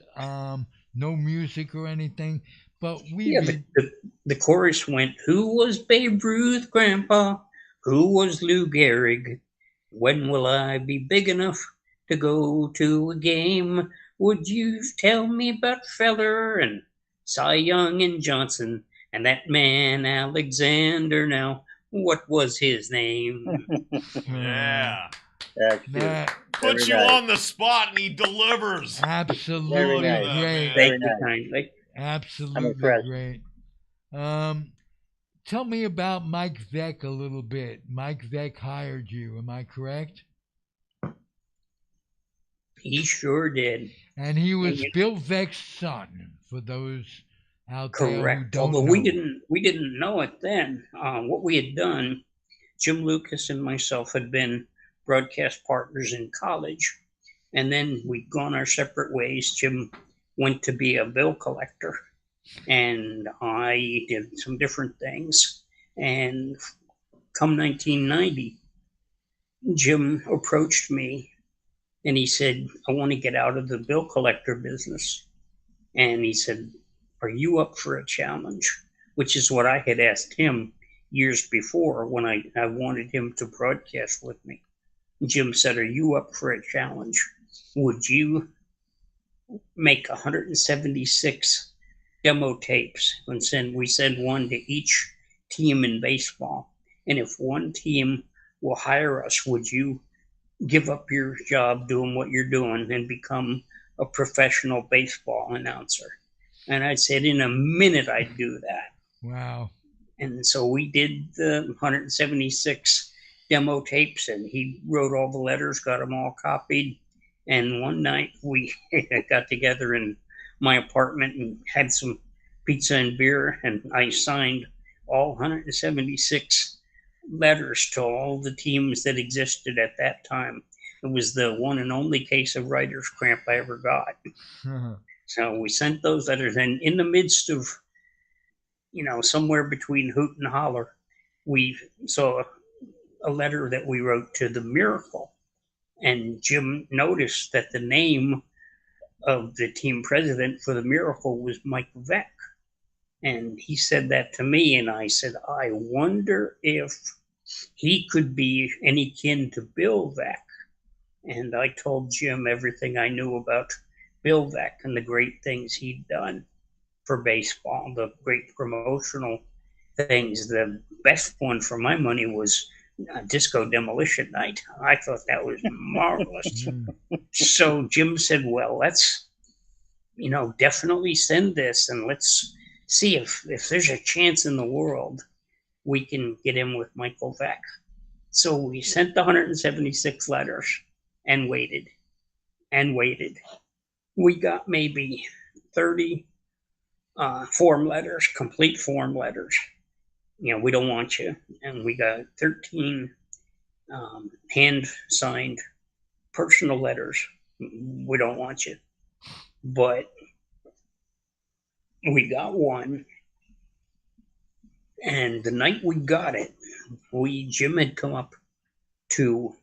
no music or anything, but the chorus went, "Who was Babe Ruth, Grandpa? Who was Lou Gehrig? When will I be big enough to go to a game? Would you tell me about Feller and Cy Young and Johnson and that man Alexander? Now, what was his name?" Yeah. That Puts you on the spot and he delivers. absolutely nice. great. Thank you kindly. Absolutely impressed. great. Tell me about Mike Veck a little bit. Mike Veck hired you, am I correct? He sure did. And he was Bill Veck's son, for those out there who Correct. don't Although know. we didn't know it then. What we had done, Jim Lucas and myself had been broadcast partners in college, and then we'd gone our separate ways. Jim went to be a bill collector, and I did some different things. And come 1990, Jim approached me and he said, I want to get out of the bill collector business. And he said, are you up for a challenge? Which is what I had asked him years before when I wanted him to broadcast with me. Jim said, are you up for a challenge? Would you make 176 demo tapes and we send one to each team in baseball? And if one team will hire us, would you give up your job doing what you're doing and become a professional baseball announcer? And I said, in a minute, I'd do that. Wow. And so we did the 176 demo tapes, and he wrote all the letters, got them all copied. And one night we got together in my apartment and had some pizza and beer, and I signed all 176 letters to all the teams that existed at that time. It was the one and only case of writer's cramp I ever got. So we sent those letters, and in the midst of, somewhere between hoot and holler, we saw a letter that we wrote to the Miracle. And Jim noticed that the name of the team president for the Miracle was Mike Veck. And he said that to me, and I said, I wonder if he could be any kin to Bill Veck. And I told Jim everything I knew about Bill Veck and the great things he'd done for baseball, the great promotional things. The best one for my money was Disco Demolition Night. I thought that was marvelous. So Jim said, well, let's, definitely send this, and let's see if there's a chance in the world we can get in with Michael Veck. So we sent the 176 letters and waited and waited. We got maybe 30 form letters, complete form letters. We don't want you. And we got 13 hand signed personal letters. We don't want you. But we got one. And the night we got it, Jim had come up to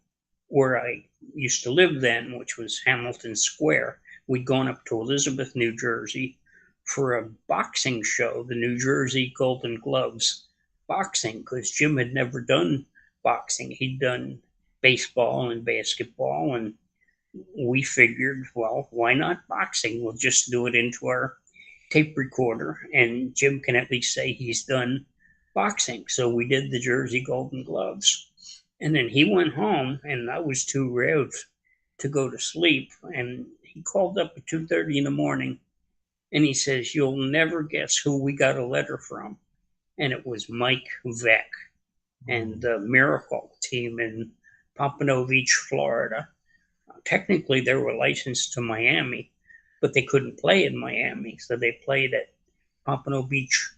where I used to live then, which was Hamilton Square. We'd gone up to Elizabeth, New Jersey for a boxing show, the New Jersey Golden Gloves boxing, because Jim had never done boxing. He'd done baseball and basketball, and we figured, well, why not boxing? We'll just do it into our tape recorder, and Jim can at least say he's done boxing. So we did the Jersey Golden Gloves. And then he went home, and I was too roused to go to sleep. And he called up at 2:30 in the morning, and he says, you'll never guess who we got a letter from. And it was Mike Veck and the Miracle team in Pompano Beach, Florida. Technically, they were licensed to Miami, but they couldn't play in Miami, so they played at Pompano Beach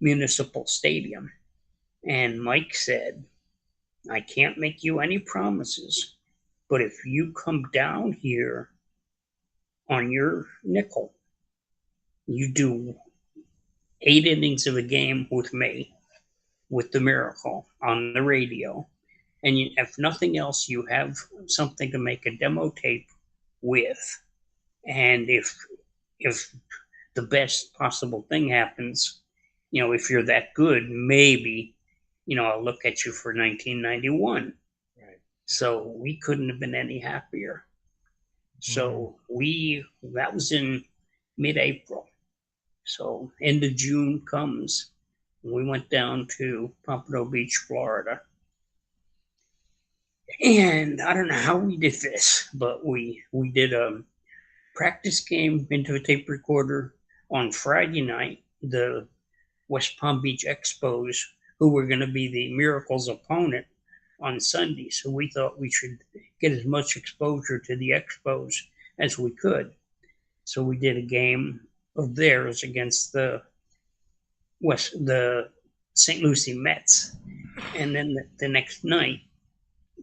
Municipal Stadium. And Mike said, I can't make you any promises, but if you come down here on your nickel, you do 8 innings of a game with me, with the Miracle on the radio, and if nothing else, you have something to make a demo tape with. And if the best possible thing happens, if you're that good, maybe, I'll look at you for 1991. Right. So we couldn't have been any happier. So that was in mid-April. So end of June comes. We went down to Pompano Beach, Florida. And I don't know how we did this, but we did a practice game into a tape recorder on Friday night. The West Palm Beach Expos, who were going to be the Miracle's opponent, on Sunday. So we thought we should get as much exposure to the Expos as we could. So we did a game of theirs against the St. Lucie Mets. And then the next night,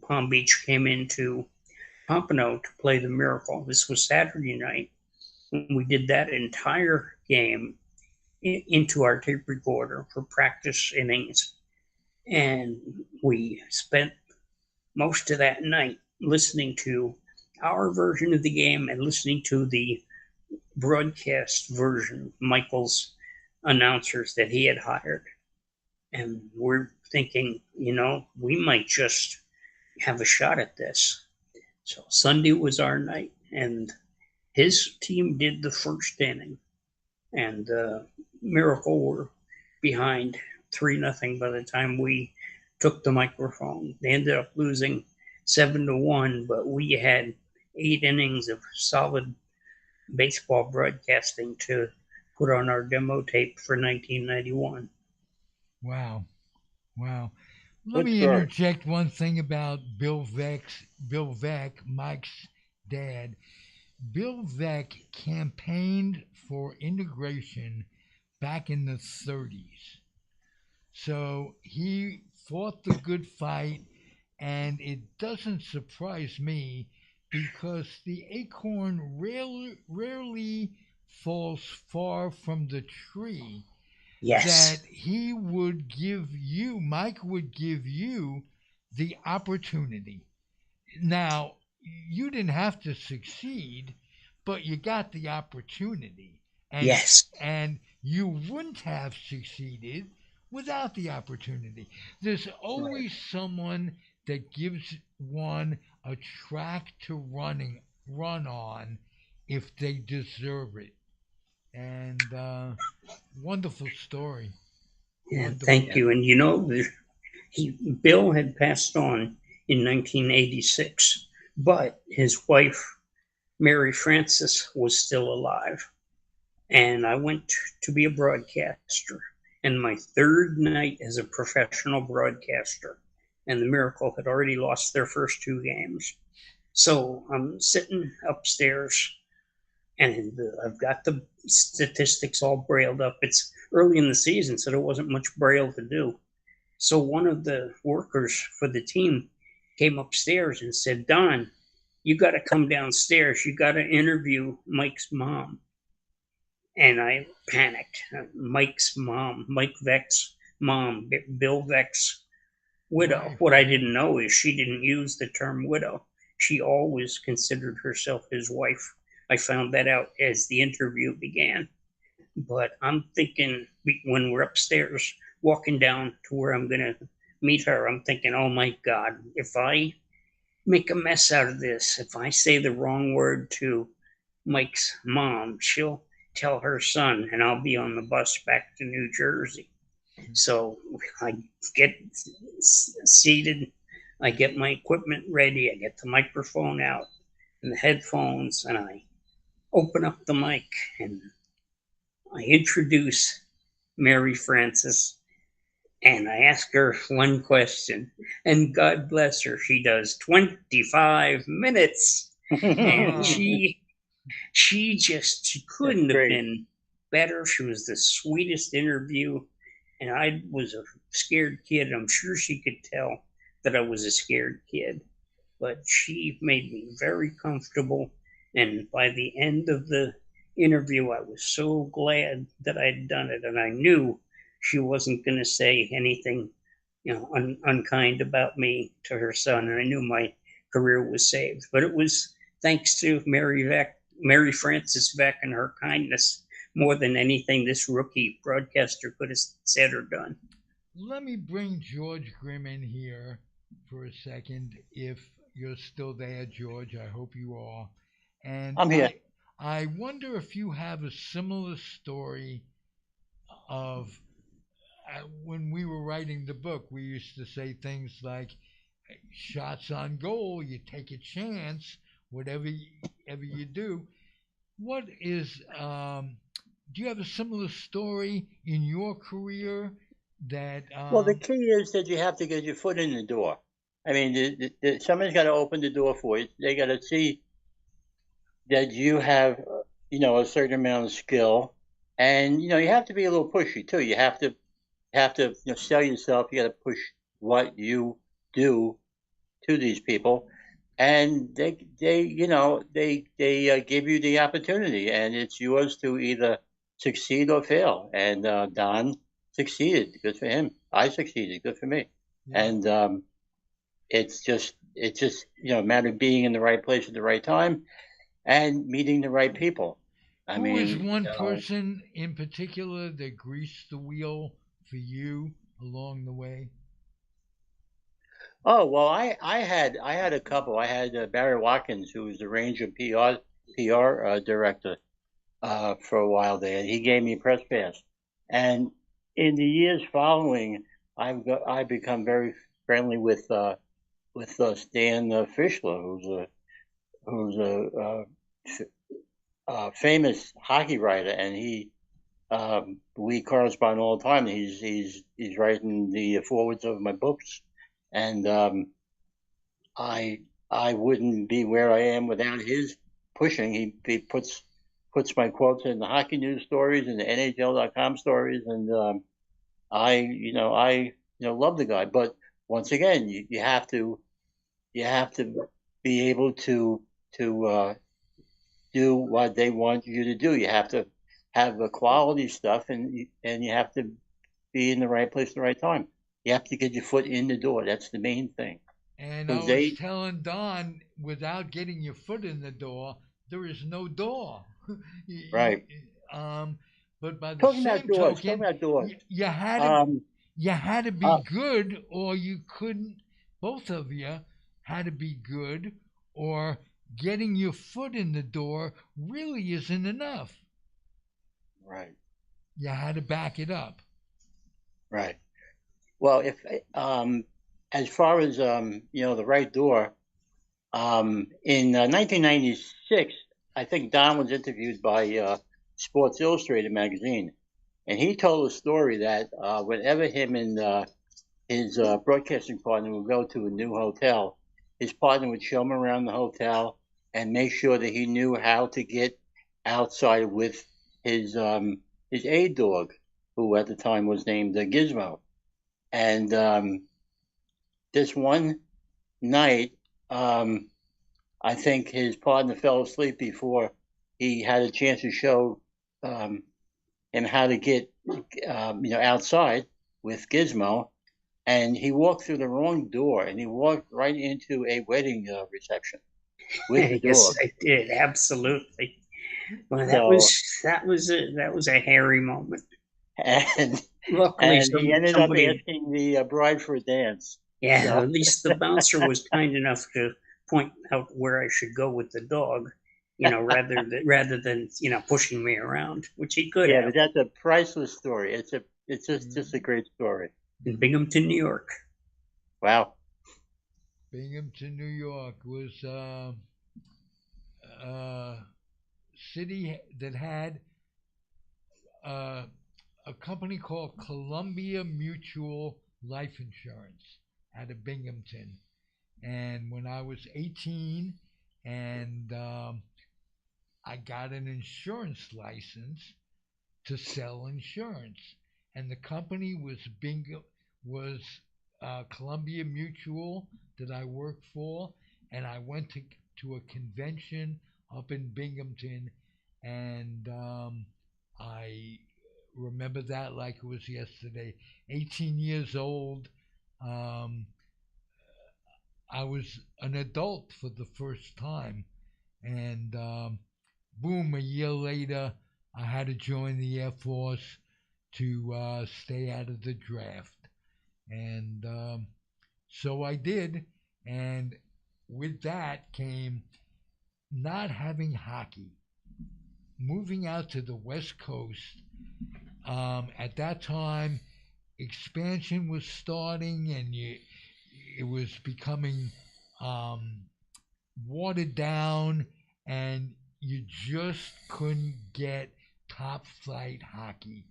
Palm Beach came into Pompano to play the Miracle. This was Saturday night. We did that entire game into our tape recorder for practice innings. And we spent most of that night listening to our version of the game and listening to the broadcast version, Michael's announcers that he had hired. And we're thinking, we might just have a shot at this. So Sunday was our night, and his team did the first inning, and Miracle were behind 3-0 by the time we took the microphone. They ended up losing 7-1, but we had 8 innings of solid baseball broadcasting to put on our demo tape for 1991. Wow. Wow. Let Good me story. interject one thing about Bill Veck, Mike's dad. Bill Veck campaigned for integration back in the 30s. So he fought the good fight, and it doesn't surprise me because the acorn rarely falls far from the tree Yes. that he would give you, Mike would give you the opportunity. Now, you didn't have to succeed, but you got the opportunity. And Yes. and you wouldn't have succeeded without the opportunity. There's Right. always someone that gives one a track to run on if they deserve it. And wonderful story. Yeah, Wonderful. thank you. And Bill had passed on in 1986, but his wife, Mary Frances, was still alive. And I went to be a broadcaster. And my third night as a professional broadcaster, and the Miracle had already lost their first 2 games. So I'm sitting upstairs, and I've got the statistics all brailed up. It's early in the season, so there wasn't much braille to do. So one of the workers for the team came upstairs and said, "Don, you got to come downstairs. You got to interview Mike's mom." And I panicked. Mike's mom, Mike Veck's mom, Bill Veck's widow. Wife. What I didn't know is she didn't use the term widow. She always considered herself his wife. I found that out as the interview began. But I'm thinking when we're upstairs walking down to where I'm going to meet her, I'm thinking, oh my God, if I make a mess out of this, if I say the wrong word to Mike's mom, she'll tell her son, and I'll be on the bus back to New Jersey. So I get seated, I get my equipment ready, I get the microphone out and the headphones, and I open up the mic and I introduce Mary Frances, and I ask her one question, and God bless her, she does 25 minutes, and she couldn't have been better. She was the sweetest interview, and I was a scared kid. I'm sure she could tell that I was a scared kid, but she made me very comfortable. And by the end of the interview, I was so glad that I'd done it, and I knew she wasn't going to say anything, unkind about me to her son, and I knew my career was saved. But it was thanks to Mary Frances Veck, and her kindness more than anything this rookie broadcaster could have said or done. Let me bring George Grimm in here for a second. If you're still there, George, I hope you are. And I'm here. I wonder if you have a similar story of when we were writing the book, we used to say things like shots on goal, you take a chance, whatever you do. What is, do you have a similar story in your career that, Well, the key is that you have to get your foot in the door. I mean, somebody's got to open the door for you. They got to see that you have, a certain amount of skill, and you have to be a little pushy too. You have to sell yourself. You got to push what you do to these people, and they give you the opportunity, and it's yours to either succeed or fail. And Don succeeded. Good for him. I succeeded. Good for me. Yeah. And it's just a matter of being in the right place at the right time and meeting the right people. I Who is mean, one person in particular that greased the wheel for you along the way? oh well, I had a couple. I had Barry Watkins, who was the Ranger PR director for a while there. He gave me a press pass, and in the years following, I become very friendly with Stan Fischler, who's a famous hockey writer, and we correspond all the time. He's writing the forwards of my books, and I I wouldn't be where I am without his pushing. He puts my quotes in the hockey news stories and the NHL.com stories, and I love the guy. But once again, you have to be able to do what they want you to do. You have to have the quality stuff, and you have to be in the right place at the right time. You have to get your foot in the door. That's the main thing. And I Because was they telling Don, without getting your foot in the door, there is no door. right. Um, but by the Talking about same doors. Talking token, about doors. you had to Um. you had to be Uh, good, or you couldn't. Both of you had to be good, or getting your foot in the door really isn't enough. right. You had to back it up. Right. Well, if as far as the right door, in 1996, I think Don was interviewed by Sports Illustrated magazine, and he told a story that whenever him and his broadcasting partner would go to a new hotel, his partner would show him around the hotel and make sure that he knew how to get outside with his um, his aid dog, who at the time was named Gizmo. And this one night, um, I think his partner fell asleep before he had a chance to show um, him how to get outside with Gizmo, and he walked through the wrong door, and he walked right into a wedding reception with the Yes, dog. I did absolutely. Well, So that was a hairy moment. and Luckily, and he ended up somebody, asking the bride for a dance. yeah, So at least the bouncer was kind enough to point out where I should go with the dog, rather than pushing me around, which he could yeah, have but that's a priceless story. It's just a Mm. great story. in Binghamton, New York. Wow. Binghamton, New York was a city that had uh, a company called Columbia Mutual Life Insurance out of Binghamton. And when I was 18 and I got an insurance license to sell insurance. And the company was Columbia Mutual that I worked for. And I went to a convention up in Binghamton and I remember that like it was yesterday. 18 years old. Um, I was an adult for the first time, and boom, a year later, I had to join the Air Force to stay out of the draft, and so I did. And with that came not having hockey, moving out to the West Coast. At that time, expansion was starting, and it was becoming um, watered down, and you just couldn't get top flight hockey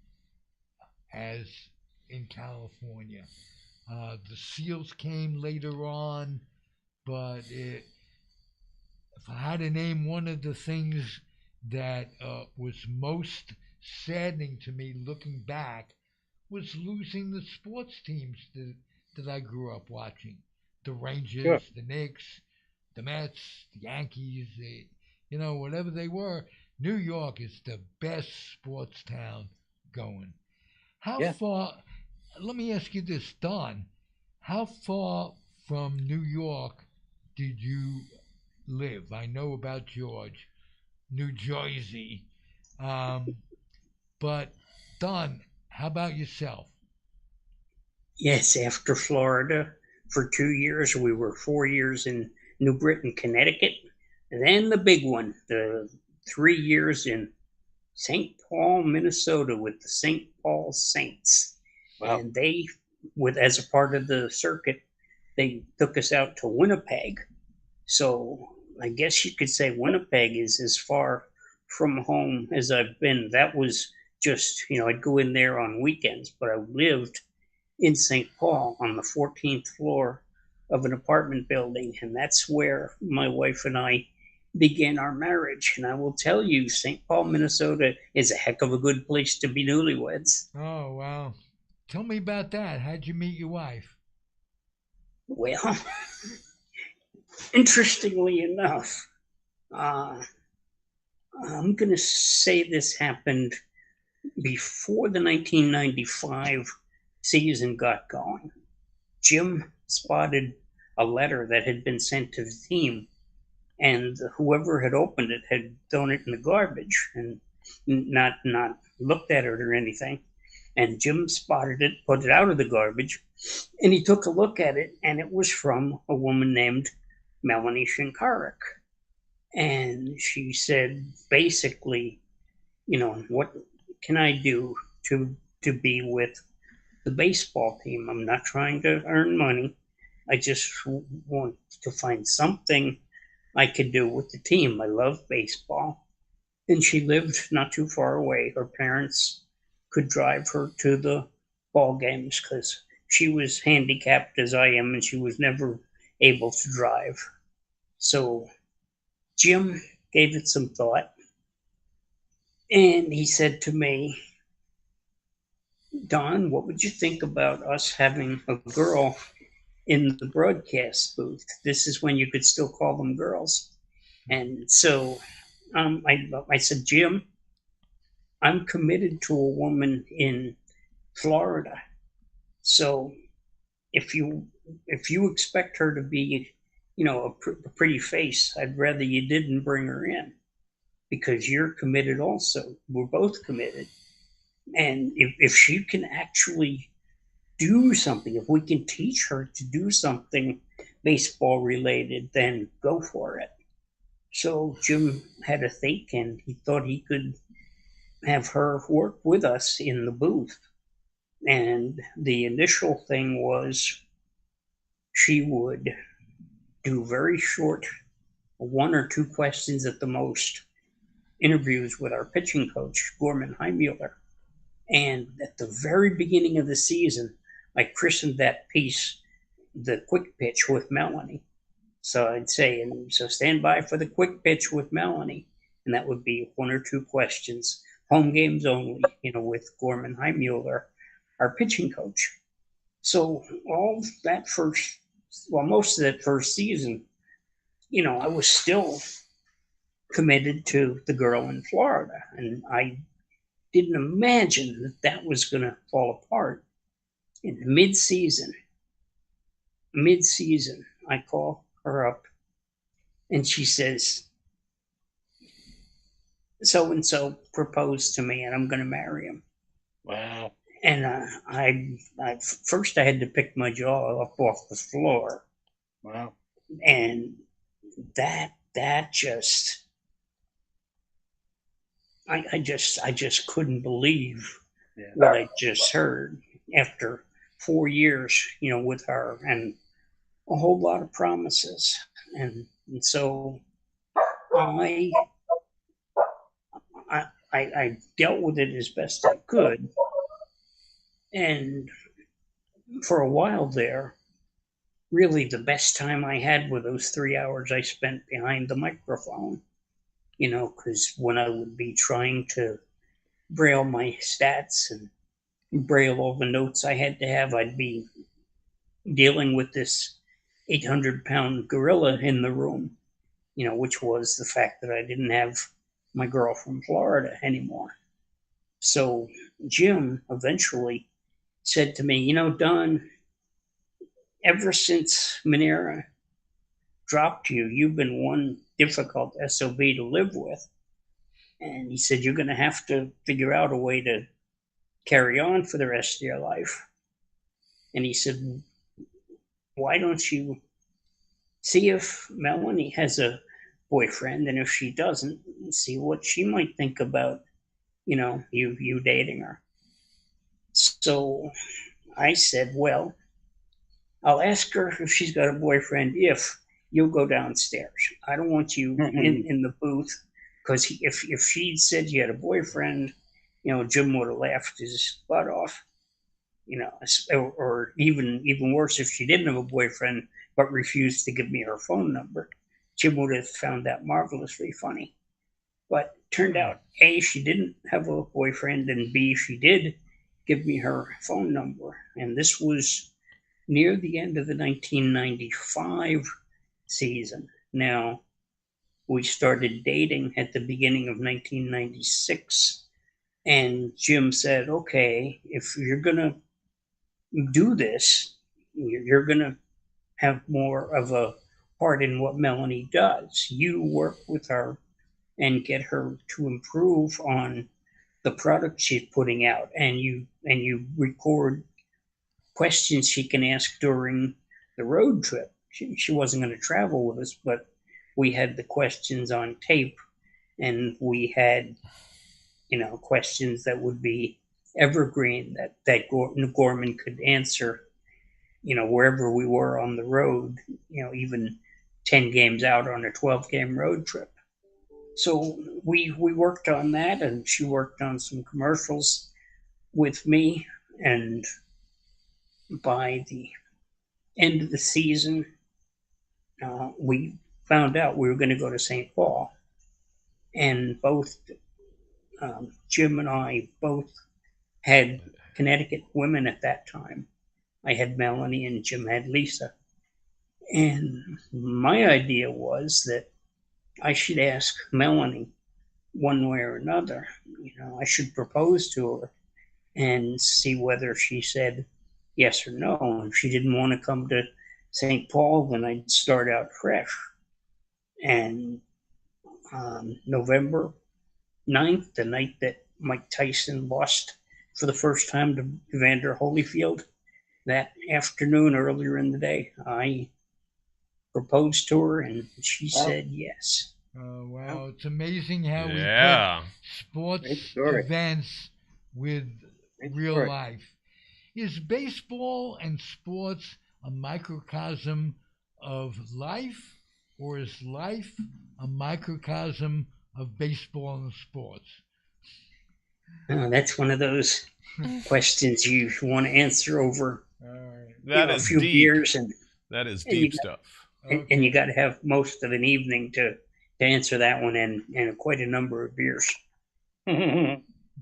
as in California. The Seals came later on, but if I had to name one of the things that was most saddening to me looking back, was losing the sports teams that I grew up watching. The Sure. Rangers, the Knicks, the Mets, the Yankees, whatever they were. New York is the best sports town going. How Yeah. far? Let me ask you this, Don. How far from New York did you live? I know about George, New Jersey, um, but Don, how about yourself? Yes, after Florida for 2 years, we were 4 years in New Britain, Connecticut, and then the big one, the 3 years in St. Paul, Minnesota, with the St. Paul Saints. Wow. And they, with as a part of the circuit, they took us out to Winnipeg. So I guess you could say Winnipeg is as far from home as I've been. That was just, I'd go in there on weekends, but I lived in St. Paul on the 14th floor of an apartment building. And that's where my wife and I began our marriage. And I will tell you, St. Paul, Minnesota is a heck of a good place to be newlyweds. Oh, wow. Tell me about that. How'd you meet your wife? Well, interestingly enough, uh, I'm going to say this happened before the 1995 season got going. Jim spotted a letter that had been sent to the team, and whoever had opened it had thrown it in the garbage and not looked at it or anything. And Jim spotted it, put it out of the garbage, and he took a look at it, and it was from a woman named Melanie Shinkarik. And she said, basically, what can I do to be with the baseball team? I'm not trying to earn money. I just want to find something I could do with the team. I love baseball. And she lived not too far away. Her parents could drive her to the ball games because she was handicapped as I am and she was never able to drive. So Jim gave it some thought and he said to me, Don, what would you think about us having a girl in the broadcast booth? This is when you could still call them girls. And so I said, Jim, I'm committed to a woman in Florida. So if you expect her to be, a pretty face, I'd rather you didn't bring her in because you're committed also. We're both committed. And if she can actually do something, if we can teach her to do something baseball related, then go for it. So Jim had a think and he thought he could have her work with us in the booth. And the initial thing was she would do very short, 1 or 2 questions at the most, interviews with our pitching coach, Gorman Heimuller. And at the very beginning of the season, I christened that piece the quick pitch with Melanie. So I'd say, and so stand by for the quick pitch with Melanie. And that would be 1 or 2 questions, home games only, with Gorman Heimuller, our pitching coach. So most of that first season, I was still committed to the girl in Florida. And I didn't imagine that was going to fall apart. In mid-season, I call her up and she says, so-and-so proposed to me and I'm going to marry him. Wow. And I first I had to pick my jaw up off the floor. Wow. And that just, I just couldn't believe what I just heard after 4 years, with her and a whole lot of promises. And so I dealt with it as best I could. And for a while there, really the best time I had were those 3 hours I spent behind the microphone, because when I would be trying to braille my stats and braille all the notes I had to have, I'd be dealing with this 800-pound gorilla in the room, which was the fact that I didn't have my girl from Florida anymore. So Jim eventually said to me, Don, ever since Manera dropped you, you've been one difficult SOB to live with. And he said, you're going to have to figure out a way to carry on for the rest of your life. And he said, why don't you see if Melanie has a boyfriend, and if she doesn't, see what she might think about, you dating her. So I said, well, I'll ask her if she's got a boyfriend if you'll go downstairs. I don't want you in the booth, because if she said she had a boyfriend, Jim would have laughed his butt off. Or even worse, if she didn't have a boyfriend but refused to give me her phone number, Jim would have found that marvelously funny. But turned out, A, she didn't have a boyfriend, and B, she did give me her phone number. And this was near the end of the 1995 season. Now, we started dating at the beginning of 1996, and Jim said, okay, if you're going to do this, you're going to have more of a part in what Melanie does. You work with her and get her to improve on the product she's putting out, and you record questions she can ask during the road trip. She wasn't going to travel with us, but we had the questions on tape, and we had questions that would be evergreen that Gorman could answer, wherever we were on the road, even 10 games out on a 12-game road trip. So we worked on that, and she worked on some commercials with me, and by the end of the season, we found out we were going to go to St. Paul, and both Jim and I both had Connecticut women at that time. I had Melanie and Jim had Lisa. And my idea was that I should ask Melanie one way or another. I should propose to her and see whether she said yes or no. If she didn't want to come to St. Paul, then I'd start out fresh. And November 9th, the night that Mike Tyson lost for the first time to Evander Holyfield, that afternoon earlier in the day, I proposed to her, and she said yes. Oh, wow. It's amazing how we Yeah. put sports events with real life. Is baseball and sports a microcosm of life, or is life a microcosm of baseball and sports? That's one of those questions you want to answer over That is a few deep. beers, and that is deep stuff. And you got to have most of an evening to answer that one, and quite a number of beers.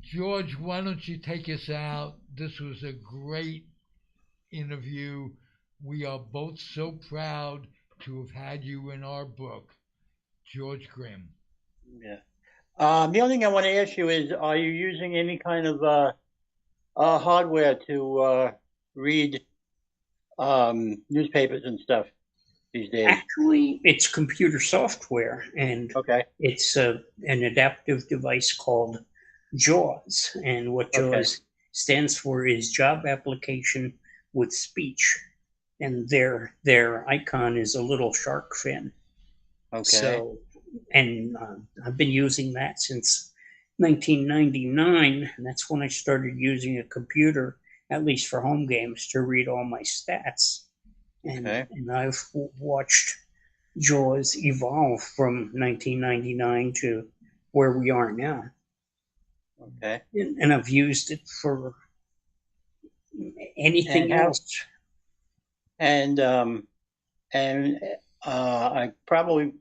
George, why don't you take us out? This was a great interview. We are both so proud to have had you in our book. George Grimm. Yeah. The only thing I want to ask you is, are you using any kind of hardware to read newspapers and stuff these days? Actually, it's computer software, and it's an adaptive device called JAWS. And what JAWS stands for is Job Application with Speech. And their icon is a little shark fin. Okay. So, and I've been using that since 1999, and that's when I started using a computer, at least for home games, to read all my stats. And I've watched JAWS evolve from 1999 to where we are now. Okay. And I've used it for anything else. And I probably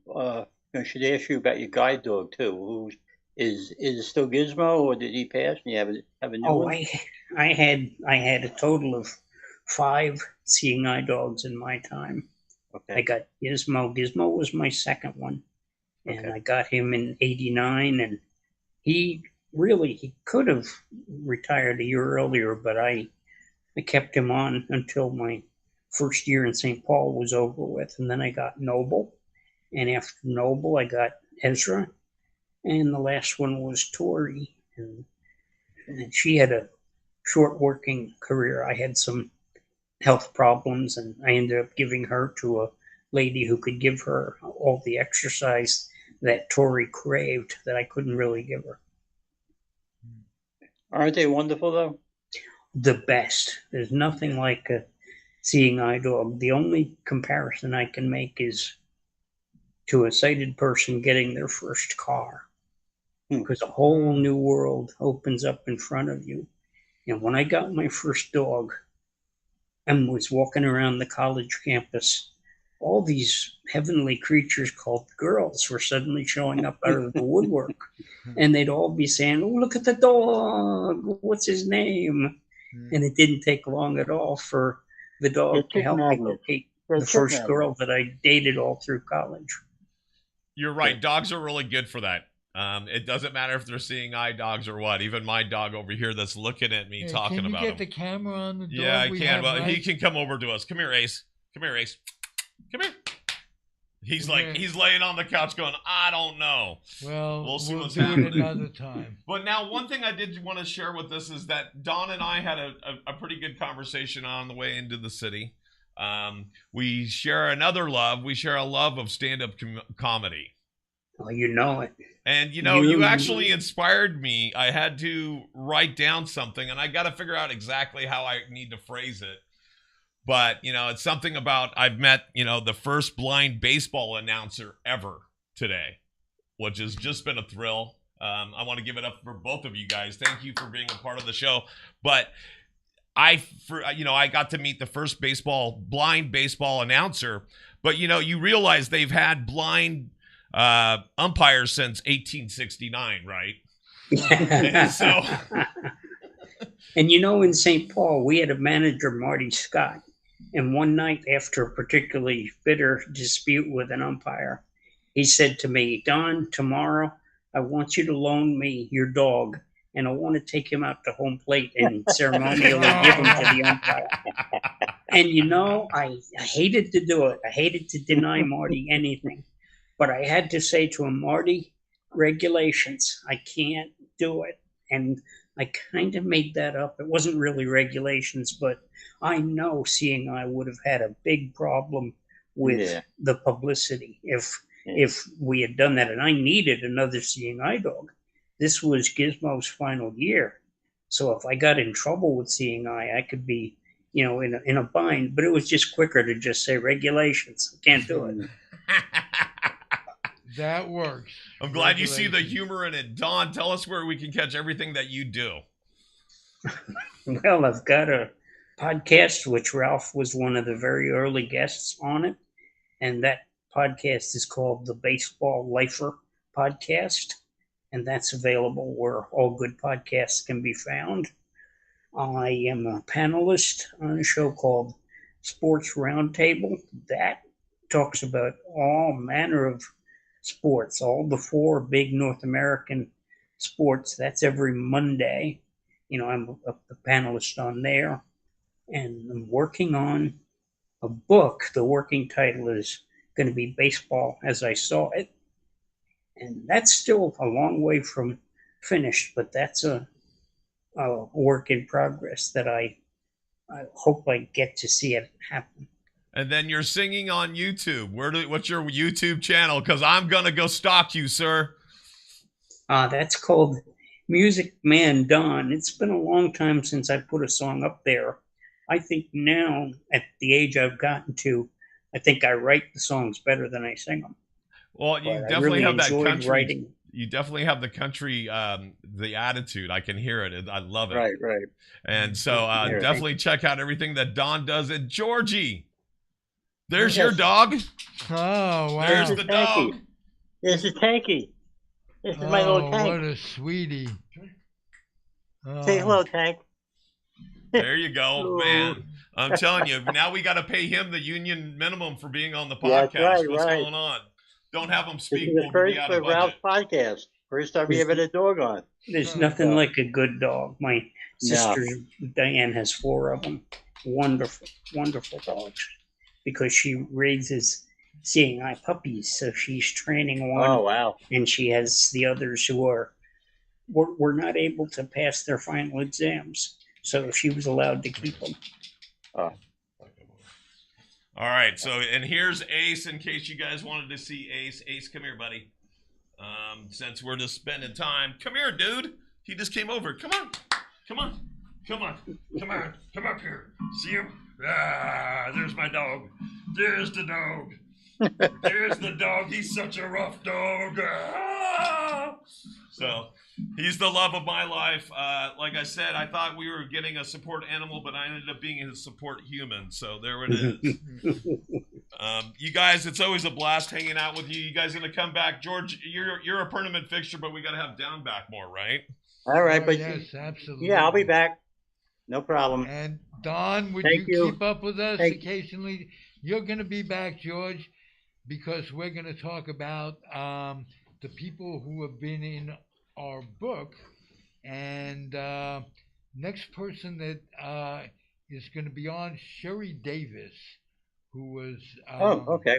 should ask you about your guide dog too. Who is it still Gizmo, or did he pass? And you have a new one? I had a total of 5 seeing eye dogs in my time. Okay. I got Gizmo. Gizmo was my second one, and Okay. I got him in '89, and he could have retired a year earlier, but I kept him on until my first year in St. Paul was over with, and then I got Noble, and after Noble I got Ezra, and the last one was Tori, and she had a short working career. I had some health problems, and I ended up giving her to a lady who could give her all the exercise that Tori craved that I couldn't really give her. Aren't they wonderful though? The best. There's nothing like a seeing eye dog. The only comparison I can make is to a sighted person getting their first car, because a whole new world opens up in front of you. And when I got my first dog and was walking around the college campus, all these heavenly creatures called girls were suddenly showing up out of the woodwork. And they'd all be saying, "Oh, look at the dog. What's his name?" And it didn't take long at all for the dog to help me locate the first girl that I dated all through college. You're right. Dogs are really good for that. It doesn't matter if they're seeing eye dogs or what. Even my dog over here that's looking at me talking about him. Can you get the camera on the dog? Yeah, I can. Well, right? he can come over to us. Come here, Ace. Come here, Ace. Come here. He's he's laying on the couch going, I don't know. Well, we'll see what's do it happening another time. But now, one thing I did want to share with this is that Don and I had a pretty good conversation on the way into the city. We share another love. We share a love of stand-up comedy. Oh, you know it. And, you actually inspired me. I had to write down something, and I got to figure out exactly how I need to phrase it. But, it's something about I've met, the first blind baseball announcer ever today, which has just been a thrill. I want to give it up for both of you guys. Thank you for being a part of the show. But I got to meet the first blind baseball announcer. But, you realize they've had blind umpires since 1869, right? And so, and in St. Paul, we had a manager, Marty Scott. And one night, after a particularly bitter dispute with an umpire, he said to me, "Don, tomorrow I want you to loan me your dog, and I want to take him out to home plate and ceremonially give him to the umpire." And I hated to do it. I hated to deny Marty anything. But I had to say to him, "Marty, regulations. I can't do it." And I kind of made that up. It wasn't really regulations, but I know Seeing Eye would have had a big problem with the publicity if we had done that. And I needed another Seeing Eye dog. This was Gizmo's final year. So if I got in trouble with Seeing Eye, I could be, in a bind. But it was just quicker to just say regulations. I can't do it. That works. I'm glad you see the humor in it. Don, tell us where we can catch everything that you do. Well, I've got a podcast, which Ralph was one of the very early guests on it. And that podcast is called the Baseball Lifer Podcast. And that's available where all good podcasts can be found. I am a panelist on a show called Sports Roundtable. That talks about all manner of sports, all the four big North American sports. That's every Monday. I'm a panelist on there, and I'm working on a book. The working title is going to be Baseball as I Saw It, and that's still a long way from finished, but that's a work in progress that I hope I get to see it happen. And then you're singing on YouTube. What's your YouTube channel? Because I'm going to go stalk you, sir. That's called Music Man Don. It's been a long time since I put a song up there. I think now, at the age I've gotten to, I think I write the songs better than I sing them. Well, you But definitely have that country. Writing. You definitely have the country, the attitude. I can hear it. I love it. Right. And so definitely check out everything that Don does. And Georgie, there's your dog. Oh, wow. There's the dog. This is Tanky. This is my little Tank. What a sweetie. Say hello, Tank. There you go, man. I'm telling you, now we got to pay him the union minimum for being on the podcast. Right, What's right. going on? Don't have them This speak. is the We'll first be out for of Ralph's budget. podcast. First time we ever had a dog on. There's Oh, nothing God. like a good dog. My No. sister Diane has 4 of them. Wonderful, wonderful dogs. Because she raises seeing eye puppies, so she's training one, Oh, wow. and she has the others who were not able to pass their final exams, so she was allowed to keep them. Oh. All right. So, and here's Ace in case you guys wanted to see Ace. Ace, come here, buddy. Since we're just spending time, come here, dude. He just came over. Come on. Come on. Come on. Come on. Come up here. See him? Ah, there's my dog. There's the dog. There's the dog. He's such a rough dog. Ah! So he's the love of my life. Like I said, I thought we were getting a support animal, but I ended up being a support human. So there it is. You guys, it's always a blast hanging out with you. You guys gonna come back, George? You're a permanent fixture, but we gotta have Down back more, right? All right, Oh, but yes, absolutely. yeah, I'll be back. No problem. And Don, would Thank you you. keep up with us Thank- occasionally? You're going to be back, George, because we're going to talk about the people who have been in our book. And next person that is going to be on, Sherry Davis, who was Okay.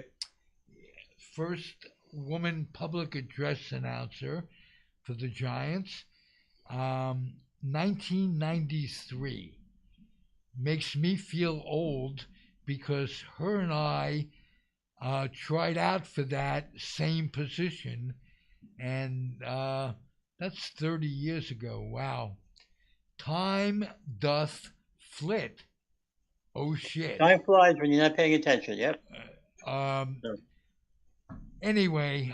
first woman public address announcer for the Giants. 1993 makes me feel old because her and I tried out for that same position, and that's 30 years ago. Wow. Time doth flit. Oh, shit. Time flies when you're not paying attention. Yep. Anyway,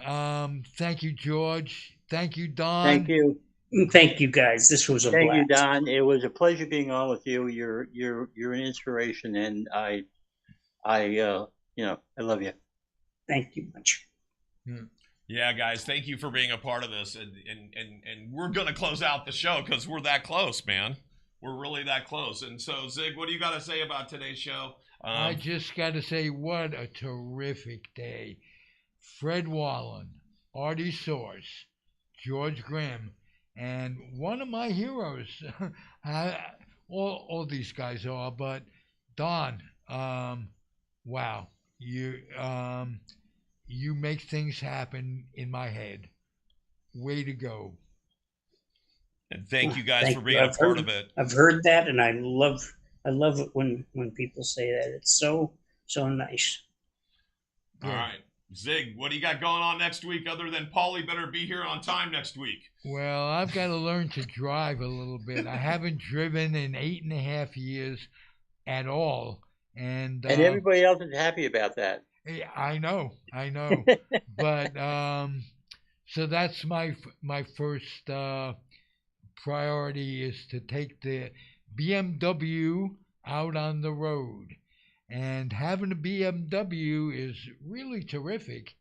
thank you, George. Thank you, Don. Thank you. Thank you, guys. This was a Thank you, blast. Don. It was a pleasure being on with you. You're an inspiration, and I love you. Thank you much. Yeah, guys, thank you for being a part of this, and we're gonna close out the show because we're that close, man. We're really that close. And so, Zig, what do you got to say about today's show? I just got to say, what a terrific day. Fred Wallen, Artie Source, George Grimm, and one of my heroes. All these guys are, but Don, wow, you make things happen in my head. Way to go. And thank you guys Thank for you. being a part of it. I've heard that, and I love it when people say that. It's so nice. All right. Zig, what do you got going on next week other than Paulie better be here on time next week? Well, I've got to learn to drive a little bit. I haven't driven in 8.5 years at all. And everybody else is happy about that. yeah, I know. But so that's my first priority is to take the BMW out on the road. And having a BMW is really terrific,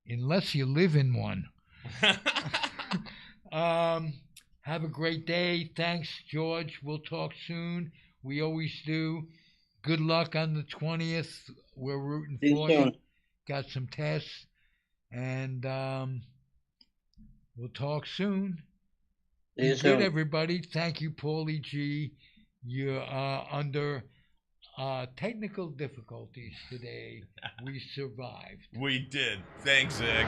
unless you live in one. Have a great day. Thanks, George. We'll talk soon. We always do. Good luck on the 20th. We're rooting for you. Got some tests. And we'll talk soon. Be good, everybody. Thank you, Paulie G. You're under technical difficulties today. We survived. We did. Thanks, Zig.